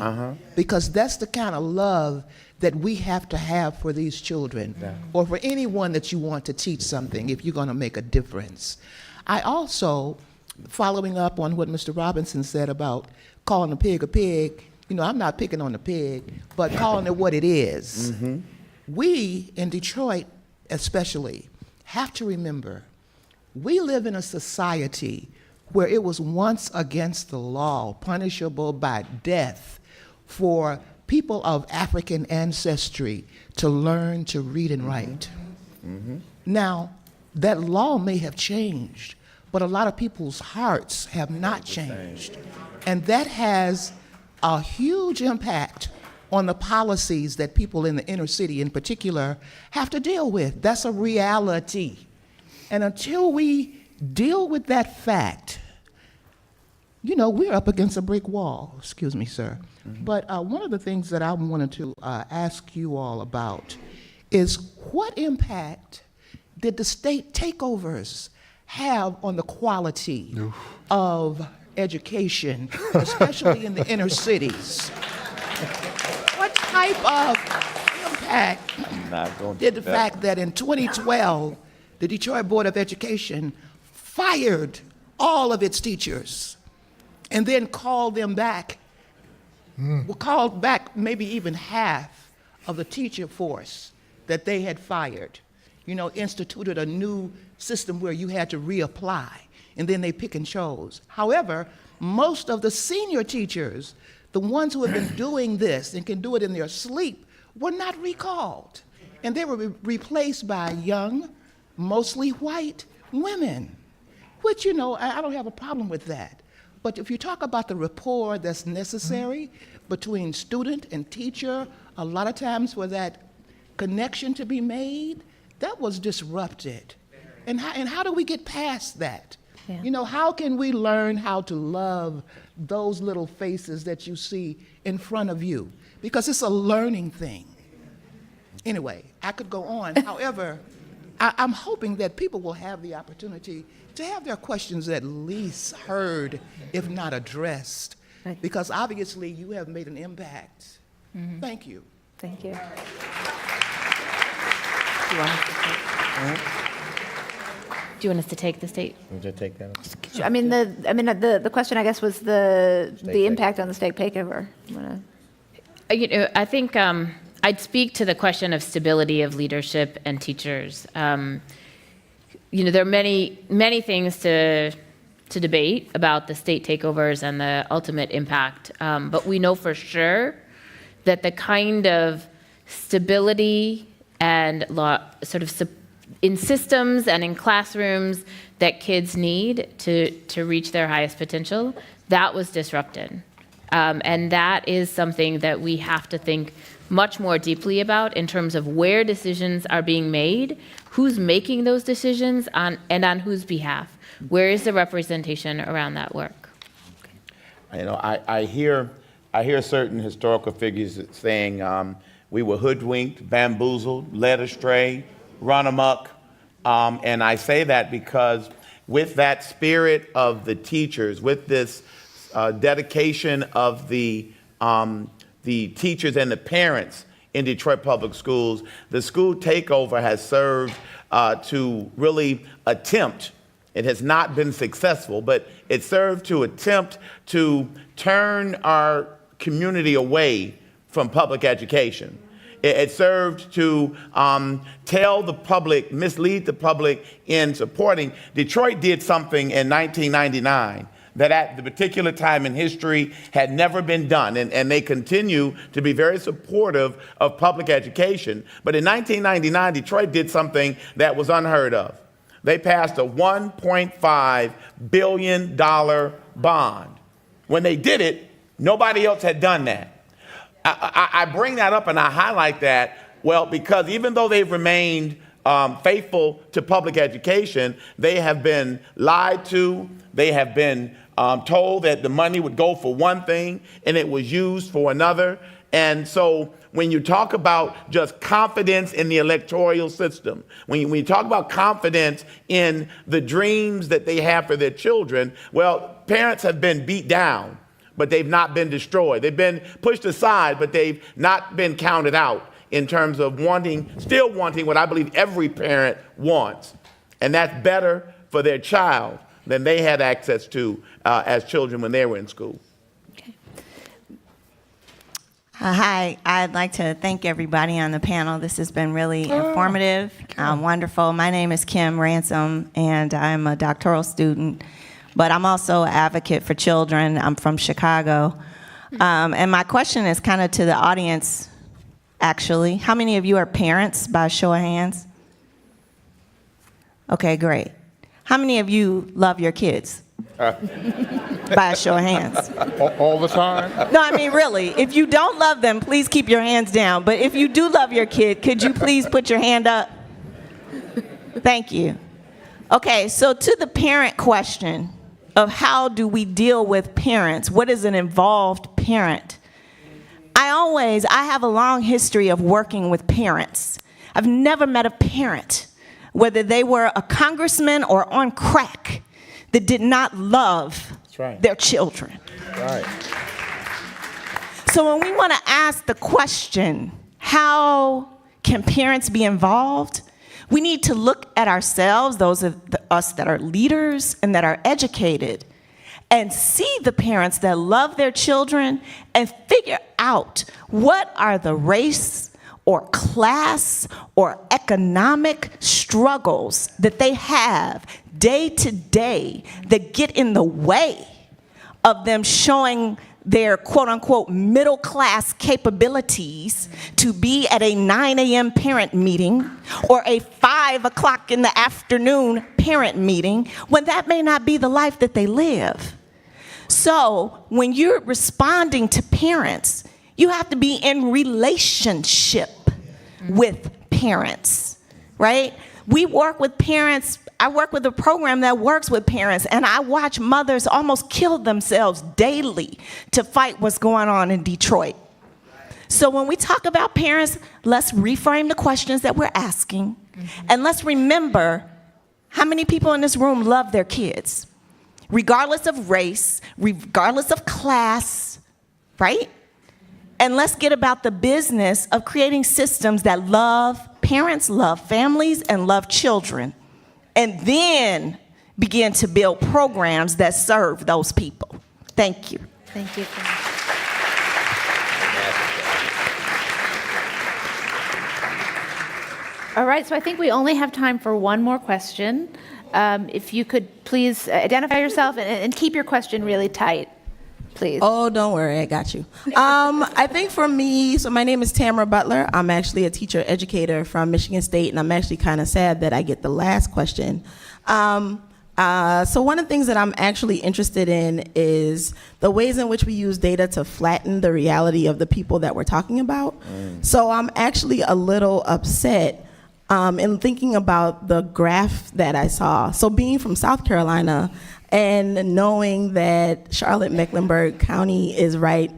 [SPEAKER 11] because that's the kind of love that we have to have for these children, or for anyone that you want to teach something if you're going to make a difference. I also, following up on what Mr. Robinson said about calling a pig, you know, I'm not picking on the pig, but calling it what it is. We in Detroit especially have to remember, we live in a society where it was once against the law, punishable by death, for people of African ancestry to learn to read and write. Now, that law may have changed, but a lot of people's hearts have not changed. And that has a huge impact on the policies that people in the inner city in particular have to deal with. That's a reality. And until we deal with that fact, you know, we're up against a brick wall. Excuse me, sir. But one of the things that I wanted to ask you all about is, what impact did the state takeovers have on the quality of education, especially in the inner cities? What type of impact did the fact that in 2012, the Detroit Board of Education fired all of its teachers and then called them back, called back maybe even half of the teacher force that they had fired, you know, instituted a new system where you had to reapply, and then they pick and chose. However, most of the senior teachers, the ones who have been doing this and can do it in their sleep, were not recalled. And they were replaced by young, mostly white women, which, you know, I don't have a problem with that. But if you talk about the rapport that's necessary between student and teacher, a lot of times for that connection to be made, that was disrupted. And how do we get past that?
[SPEAKER 6] Yeah.
[SPEAKER 11] You know, how can we learn how to love those little faces that you see in front of you? Because it's a learning thing. Anyway, I could go on. However, I'm hoping that people will have the opportunity to have their questions at least heard, if not addressed, because obviously you have made an impact. Thank you.
[SPEAKER 4] Thank you.
[SPEAKER 6] Do you want us to take the state?
[SPEAKER 5] Would you take that?
[SPEAKER 4] The question, I guess, was the impact on the state takeover.
[SPEAKER 6] You know, I think I'd speak to the question of stability of leadership and teachers. You know, there are many things to debate about the state takeovers and the ultimate impact, but we know for sure that the kind of stability and in systems and in classrooms that kids need to reach their highest potential, that was disrupted. And that is something that we have to think much more deeply about in terms of where decisions are being made, who's making those decisions, and on whose behalf. Where is the representation around that work?
[SPEAKER 5] You know, I hear certain historical figures saying we were hoodwinked, bamboozled, led astray, run amok, and I say that because with that spirit of the teachers, with this dedication of the teachers and the parents in Detroit Public Schools, the school takeover has served to really attempt, it has not been successful, but it served to attempt to turn our community away from public education. It served to tell the public, mislead the public in supporting. Detroit did something in 1999 that at the particular time in history had never been done, and they continue to be very supportive of public education. But in 1999, Detroit did something that was unheard of. They passed a $1.5 billion bond. When they did it, nobody else had done that. I bring that up and I highlight that, well, because even though they've remained faithful to public education, they have been lied to, they have been told that the money would go for one thing and it was used for another. And so when you talk about just confidence in the electoral system, when you talk about confidence in the dreams that they have for their children, well, parents have been beat down, but they've not been destroyed. They've been pushed aside, but they've not been counted out in terms of still wanting what I believe every parent wants. And that's better for their child than they had access to as children when they were in school.
[SPEAKER 12] Hi, I'd like to thank everybody on the panel. This has been really informative, wonderful. My name is Kim Ransom, and I'm a doctoral student, but I'm also an advocate for children. I'm from Chicago. And my question is kind of to the audience, actually. How many of you are parents, by a show of hands? Okay, great. How many of you love your kids? By a show of hands.
[SPEAKER 3] All the time?
[SPEAKER 12] No, I mean, really. If you don't love them, please keep your hands down. But if you do love your kid, could you please put your hand up? Thank you. Okay, so to the parent question of how do we deal with parents? What is an involved parent? I have a long history of working with parents. I've never met a parent, whether they were a congressman or on crack, that did not love their children.
[SPEAKER 5] Right.
[SPEAKER 12] So when we want to ask the question, how can parents be involved? We need to look at ourselves, those of us that are leaders and that are educated, and see the parents that love their children and figure out what are the race or class or economic struggles that they have day to day that get in the way of them showing their quote-unquote middle-class capabilities to be at a 9 a.m. parent meeting or a 5 o'clock in the afternoon parent meeting when that may not be the life that they live. So when you're responding to parents, you have to be in relationship with parents, right? We work with parents. I work with a program that works with parents, and I watch mothers almost kill themselves daily to fight what's going on in Detroit. So when we talk about parents, let's reframe the questions that we're asking, and let's remember how many people in this room love their kids, regardless of race, regardless of class, right? And let's get about the business of creating systems that love parents, love families, and love children. And then begin to build programs that serve those people. Thank you.
[SPEAKER 6] Thank you.
[SPEAKER 4] All right, so I think we only have time for one more question. If you could please identify yourself and keep your question really tight, please.
[SPEAKER 13] Oh, don't worry, I got you. I think for me, so my name is Tamara Butler. I'm actually a teacher educator from Michigan State, and I'm actually kind of sad that I get the last question. So one of the things that I'm actually interested in is the ways in which we use data to flatten the reality of the people that we're talking about. So I'm actually a little upset in thinking about the graph that I saw. So being from South Carolina, and knowing that Charlotte-Mecklenburg County is right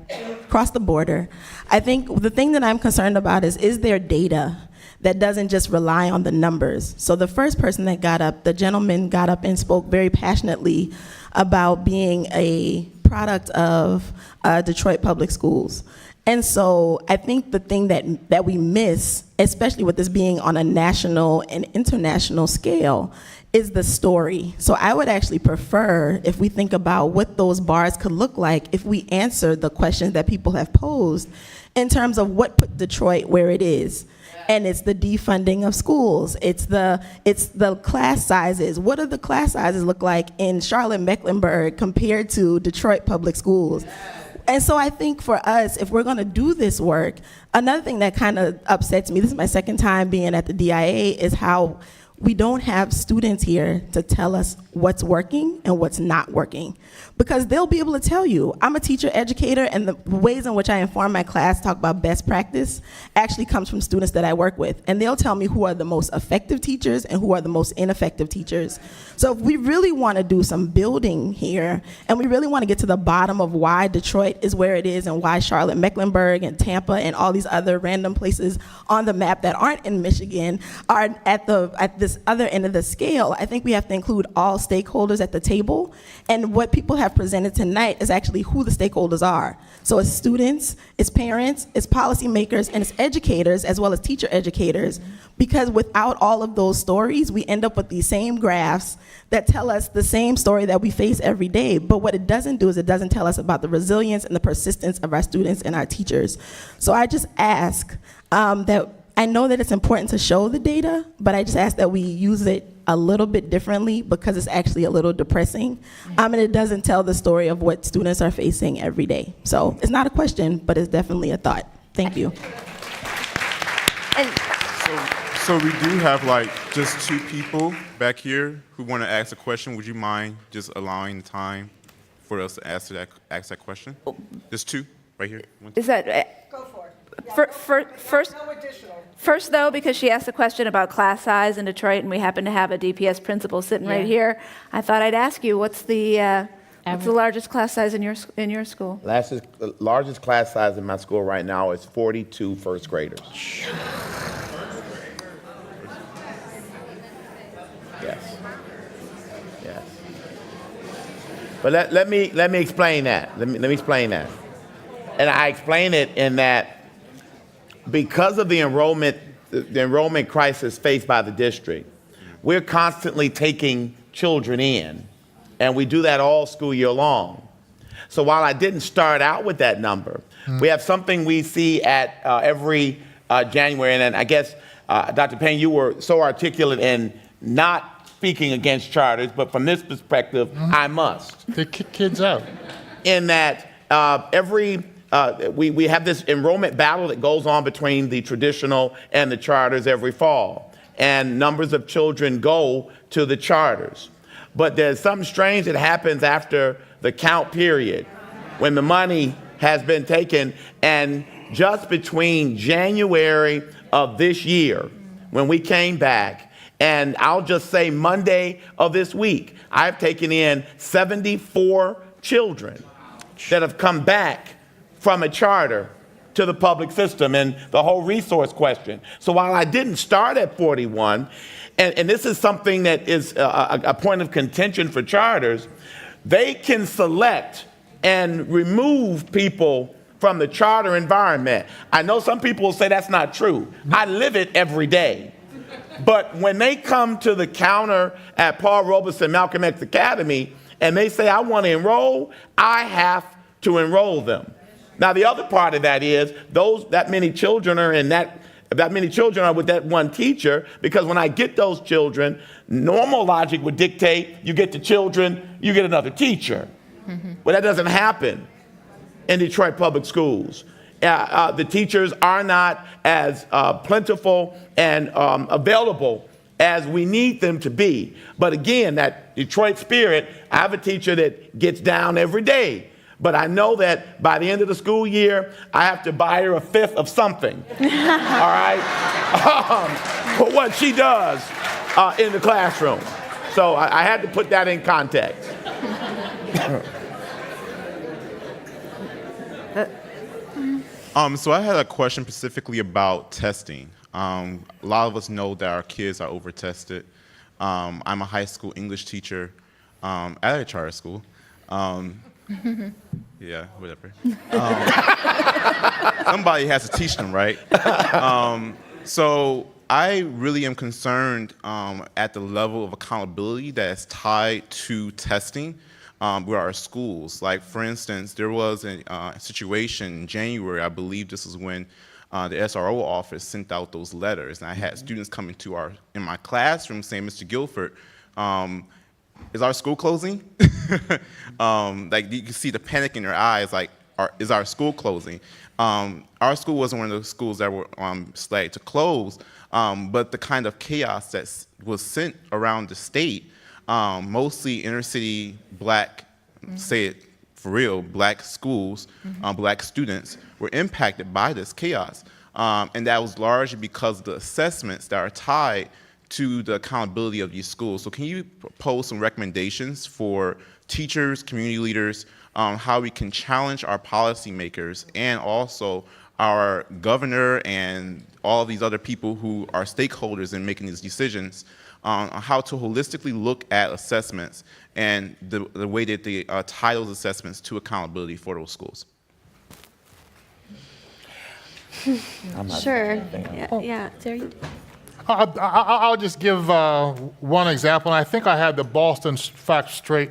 [SPEAKER 13] across the border, I think the thing that I'm concerned about is there data that doesn't just rely on the numbers? So the first person that got up, the gentleman got up and spoke very passionately about being a product of Detroit Public Schools. And so I think the thing that we miss, especially with this being on a national and international scale, is the story. So I would actually prefer if we think about what those bars could look like if we answer the questions that people have posed in terms of what put Detroit where it is. And it's the defunding of schools. It's the class sizes. What do the class sizes look like in Charlotte-Mecklenburg compared to Detroit Public Schools? And so I think for us, if we're gonna do this work, another thing that kind of upsets me, this is my second time being at the DIA, is how we don't have students here to tell us what's working and what's not working. Because they'll be able to tell you. I'm a teacher educator, and the ways in which I inform my class, talk about best practice, actually comes from students that I work with. And they'll tell me who are the most effective teachers and who are the most ineffective teachers. So if we really want to do some building here, and we really want to get to the bottom of why Detroit is where it is and why Charlotte, Mecklenburg, and Tampa, and all these other random places on the map that aren't in Michigan are at this other end of the scale, I think we have to include all stakeholders at the table. And what people have presented tonight is actually who the stakeholders are. So it's students, it's parents, it's policymakers, and it's educators, as well as teacher educators. Because without all of those stories, we end up with these same graphs that tell us the same story that we face every day. But what it doesn't do is it doesn't tell us about the resilience and the persistence of our students and our teachers. So I just ask that, I know that it's important to show the data, but I just ask that we use it a little bit differently, because it's actually a little depressing, and it doesn't tell the story of what students are facing every day. So it's not a question, but it's definitely a thought. Thank you.
[SPEAKER 14] So we do have like just two people back here who want to ask a question. Would you mind just allowing the time for us to ask that question? Just two right here.
[SPEAKER 4] Is that?
[SPEAKER 2] Go for it.
[SPEAKER 4] First, though, because she asked a question about class size in Detroit, and we happen to have a DPS principal sitting right here, I thought I'd ask you, what's the largest class size in your school?
[SPEAKER 5] Largest class size in my school right now is 42 first graders. Yes. Yes. But let me explain that. Let me explain that. And I explain it in that because of the enrollment crisis faced by the district, we're constantly taking children in, and we do that all school year long. So while I didn't start out with that number, we have something we see at every January, and I guess, Dr. Payne, you were so articulate in not speaking against charters, but from this perspective, I must.
[SPEAKER 3] They kick kids out.
[SPEAKER 5] In that we have this enrollment battle that goes on between the traditional and the charters every fall. And numbers of children go to the charters. But there's something strange that happens after the count period, when the money has been taken. And just between January of this year, when we came back, and I'll just say Monday of this week, I've taken in 74 children that have come back from a charter to the public system, and the whole resource question. So while I didn't start at 41, and this is something that is a point of contention for charters, they can select and remove people from the charter environment. I know some people will say that's not true. I live it every day. But when they come to the counter at Paul Robeson Malcolm X Academy and they say, I want to enroll, I have to enroll them. Now, the other part of that is that many children are in that many children are with that one teacher, because when I get those children, normal logic would dictate you get the children, you get another teacher. But that doesn't happen in Detroit public schools. The teachers are not as plentiful and available as we need them to be. But again, that Detroit spirit, I have a teacher that gets down every day. But I know that by the end of the school year, I have to buy her a fifth of something, all right, for what she does in the classroom. So I had to put that in context.
[SPEAKER 14] So I had a question specifically about testing. A lot of us know that our kids are over-tested. I'm a high school English teacher at a charter school. Yeah, whatever. Somebody has to teach them, right? So I really am concerned at the level of accountability that is tied to testing with our schools. Like, for instance, there was a situation in January, I believe this is when the SRO office sent out those letters, and I had students coming in my classroom saying, Mr. Guilford, is our school closing? Like, you can see the panic in their eyes, like, is our school closing? Our school wasn't one of those schools that were slated to close, but the kind of chaos that was sent around the state, mostly inner city black, say it for real, black schools, black students were impacted by this chaos. And that was largely because of the assessments that are tied to the accountability of these schools. So can you propose some recommendations for teachers, community leaders, how we can challenge our policymakers and also our governor and all these other people who are stakeholders in making these decisions on how to holistically look at assessments and the way that they tie those assessments to accountability for those schools?
[SPEAKER 7] Sure. Yeah.
[SPEAKER 3] I'll just give one example, and I think I had the Boston facts straight.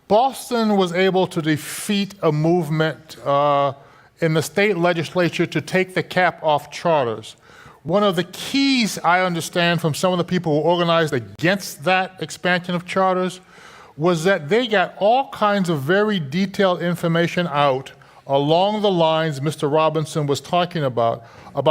[SPEAKER 3] Boston was able to defeat a movement in the state legislature to take the cap off charters. One of the keys I understand from some of the people who organized against that expansion of charters was that they got all kinds of very detailed information out along the lines Mr. Robinson was talking about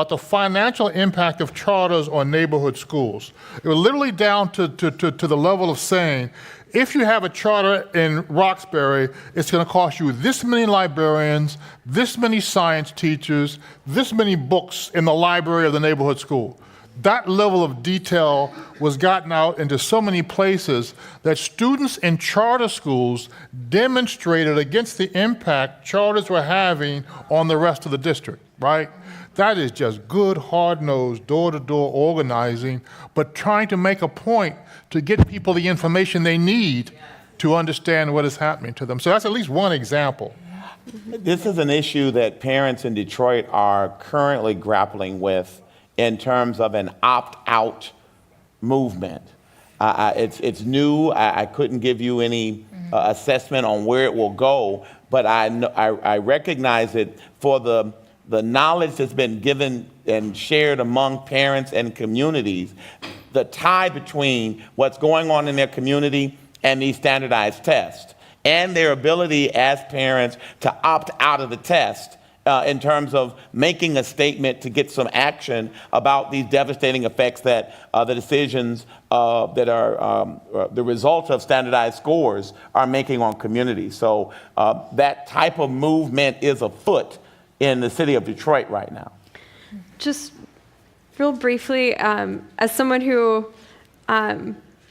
[SPEAKER 3] the financial impact of charters on neighborhood schools. It was literally down to the level of saying, if you have a charter in Roxbury, it's going to cost you this many librarians, this many science teachers, this many books in the library of the neighborhood school. That level of detail was gotten out into so many places that students in charter schools demonstrated against the impact charters were having on the rest of the district, right? That is just good, hard-nosed, door-to-door organizing, but trying to make a point to get people the information they need to understand what is happening to them. So that's at least one example.
[SPEAKER 5] This is an issue that parents in Detroit are currently grappling with in terms of an opt-out movement. It's new. I couldn't give you any assessment on where it will go, but I recognize it for the knowledge that's been given and shared among parents and communities, the tie between what's going on in their community and these standardized tests, and their ability as parents to opt out of the test in terms of making a statement to get some action about these devastating effects that the decisions that are the result of standardized scores are making on communities. So that type of movement is afoot in the city of Detroit right now.
[SPEAKER 7] Just real briefly, as someone who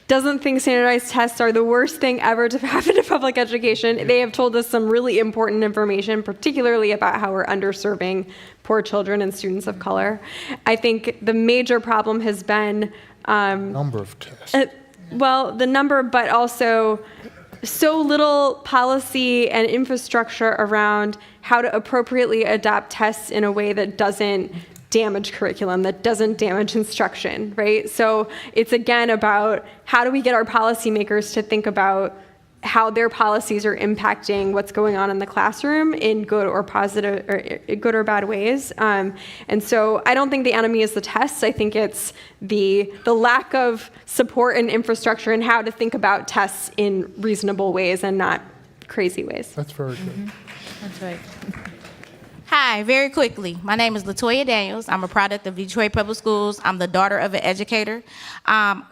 [SPEAKER 7] doesn't think standardized tests are the worst thing ever to happen to public education, they have told us some really important information, particularly about how we're underserving poor children and students of color. I think the major problem has been
[SPEAKER 3] number of tests.
[SPEAKER 7] Well, the number, but also so little policy and infrastructure around how to appropriately adopt tests in a way that doesn't damage curriculum, that doesn't damage instruction, right? So it's again about how do we get our policymakers to think about how their policies are impacting what's going on in the classroom in good or positive or good or bad ways. And so I don't think the enemy is the tests. I think it's the lack of support and infrastructure and how to think about tests in reasonable ways and not crazy ways.
[SPEAKER 3] That's very good.
[SPEAKER 6] That's right.
[SPEAKER 15] Hi, very quickly. My name is LaToya Daniels. I'm a product of Detroit Public Schools. I'm the daughter of an educator.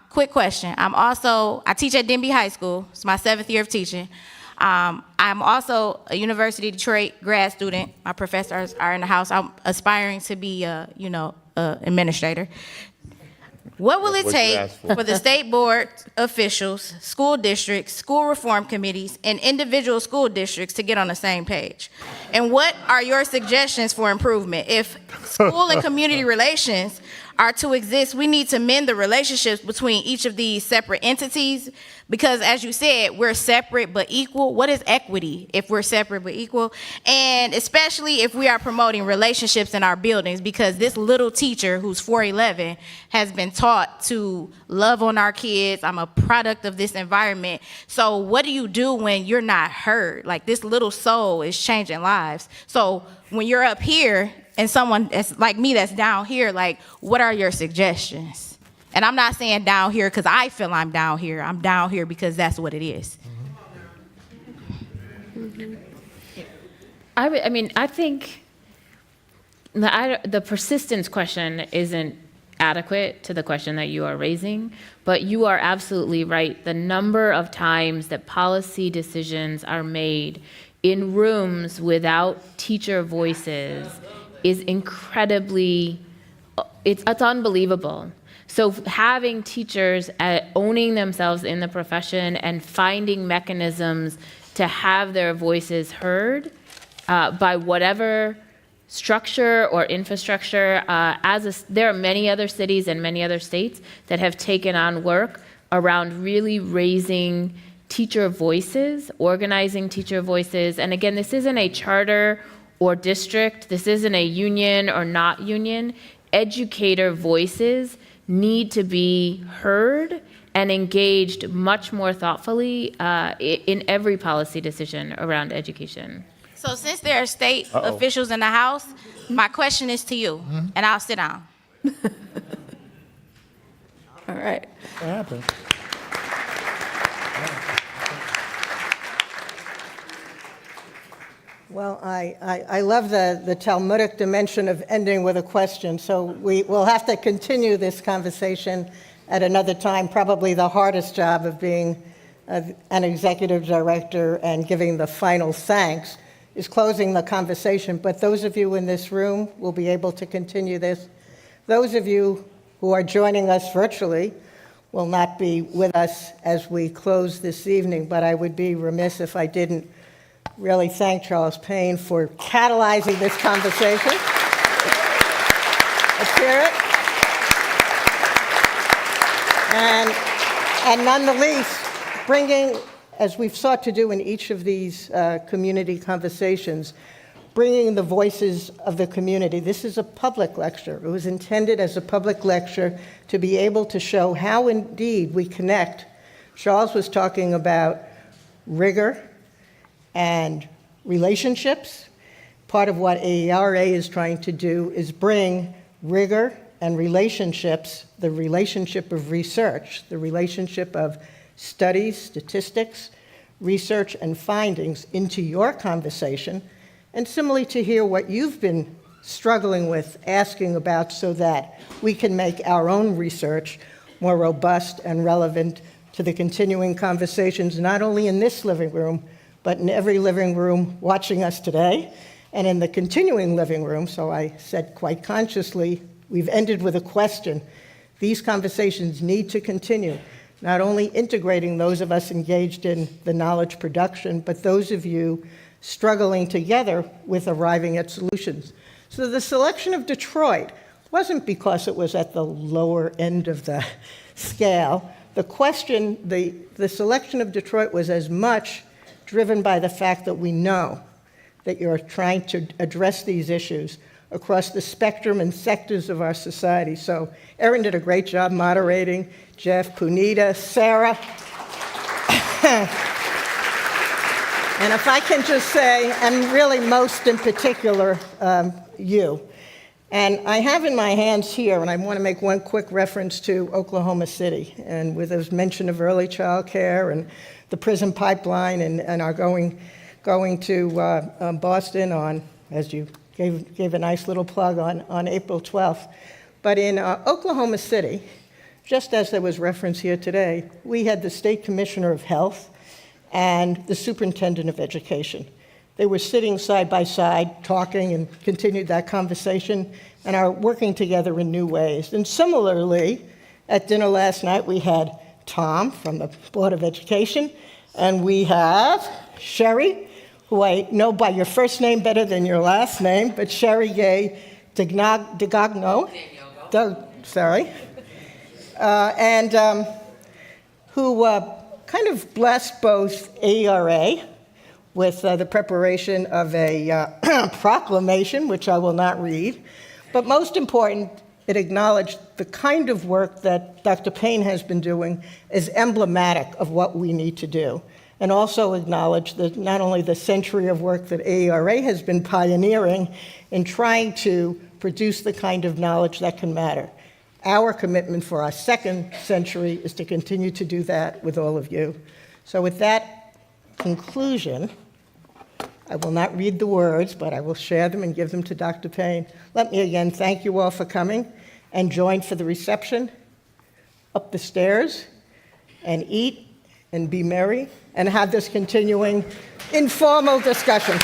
[SPEAKER 15] Quick question. I teach at Denby High School. It's my 7th year of teaching. I'm also a University of Detroit grad student. My professors are in the house. I'm aspiring to be administrator. What will it take for the state board officials, school districts, school reform committees, and individual school districts to get on the same page? And what are your suggestions for improvement? If school and community relations are to exist, we need to mend the relationships between each of these separate entities, because as you said, we're separate but equal. What is equity if we're separate but equal? And especially if we are promoting relationships in our buildings, because this little teacher who's 4'11" has been taught to love on our kids. I'm a product of this environment. So what do you do when you're not heard? Like, this little soul is changing lives. So when you're up here and someone that's like me that's down here, like, what are your suggestions? And I'm not saying down here because I feel I'm down here. I'm down here because that's what it is.
[SPEAKER 6] I think the persistence question isn't adequate to the question that you are raising, but you are absolutely right. The number of times that policy decisions are made in rooms without teacher voices is incredibly, it's unbelievable. So having teachers owning themselves in the profession and finding mechanisms to have their voices heard by whatever structure or infrastructure, there are many other cities and many other states that have taken on work around really raising teacher voices, organizing teacher voices. And again, this isn't a charter or district, this isn't a union or not union. Educator voices need to be heard and engaged much more thoughtfully in every policy decision around education.
[SPEAKER 15] So since there are state officials in the House, my question is to you, and I'll sit down.
[SPEAKER 2] All right.
[SPEAKER 3] What happened?
[SPEAKER 2] Well, I love the Talmudic dimension of ending with a question, so we'll have to continue this conversation at another time. Probably the hardest job of being an executive director and giving the final thanks is closing the conversation, but those of you in this room will be able to continue this. Those of you who are joining us virtually will not be with us as we close this evening, but I would be remiss if I didn't really thank Charles Payne for catalyzing this conversation. Let's hear it. And none the least, bringing, as we've sought to do in each of these community conversations, bringing the voices of the community. This is a public lecture. It was intended as a public lecture to be able to show how indeed we connect. Charles was talking about rigor and relationships. Part of what AERA is trying to do is bring rigor and relationships, the relationship of research, the relationship of studies, statistics, research, and findings into your conversation, and similarly to hear what you've been struggling with, asking about, so that we can make our own research more robust and relevant to the continuing conversations, not only in this living room, but in every living room watching us today, and in the continuing living room. So I said quite consciously, we've ended with a question. These conversations need to continue, not only integrating those of us engaged in the knowledge production, but those of you struggling together with arriving at solutions. So the selection of Detroit wasn't because it was at the lower end of the scale. The question, the selection of Detroit was as much driven by the fact that we know that you're trying to address these issues across the spectrum and sectors of our society. So Erin did a great job moderating, Jeff, Punita, Sarah. And if I can just say, and really most in particular, you. And I have in my hands here, and I want to make one quick reference to Oklahoma City, and with this mention of early child care and the prison pipeline, and our going to Boston on, as you gave a nice little plug on April 12th. But in Oklahoma City, just as there was reference here today, we had the State Commissioner of Health and the Superintendent of Education. They were sitting side by side, talking, and continued that conversation, and are working together in new ways. And similarly, at dinner last night, we had Tom from the Board of Education, and we have Sherry, who I know by your first name better than your last name, but Sherry Gay DeGagno, who kind of blessed both AERA with the preparation of a proclamation, which I will not read, but most important, it acknowledged the kind of work that Dr. Payne has been doing is emblematic of what we need to do, and also acknowledged that not only the century of work that AERA has been pioneering in trying to produce the kind of knowledge that can matter. Our commitment for our second century is to continue to do that with all of you. So with that conclusion, I will not read the words, but I will share them and give them to Dr. Payne. Let me again thank you all for coming,
[SPEAKER 16] and join for the reception up the stairs and eat and be merry and have this continuing informal discussion.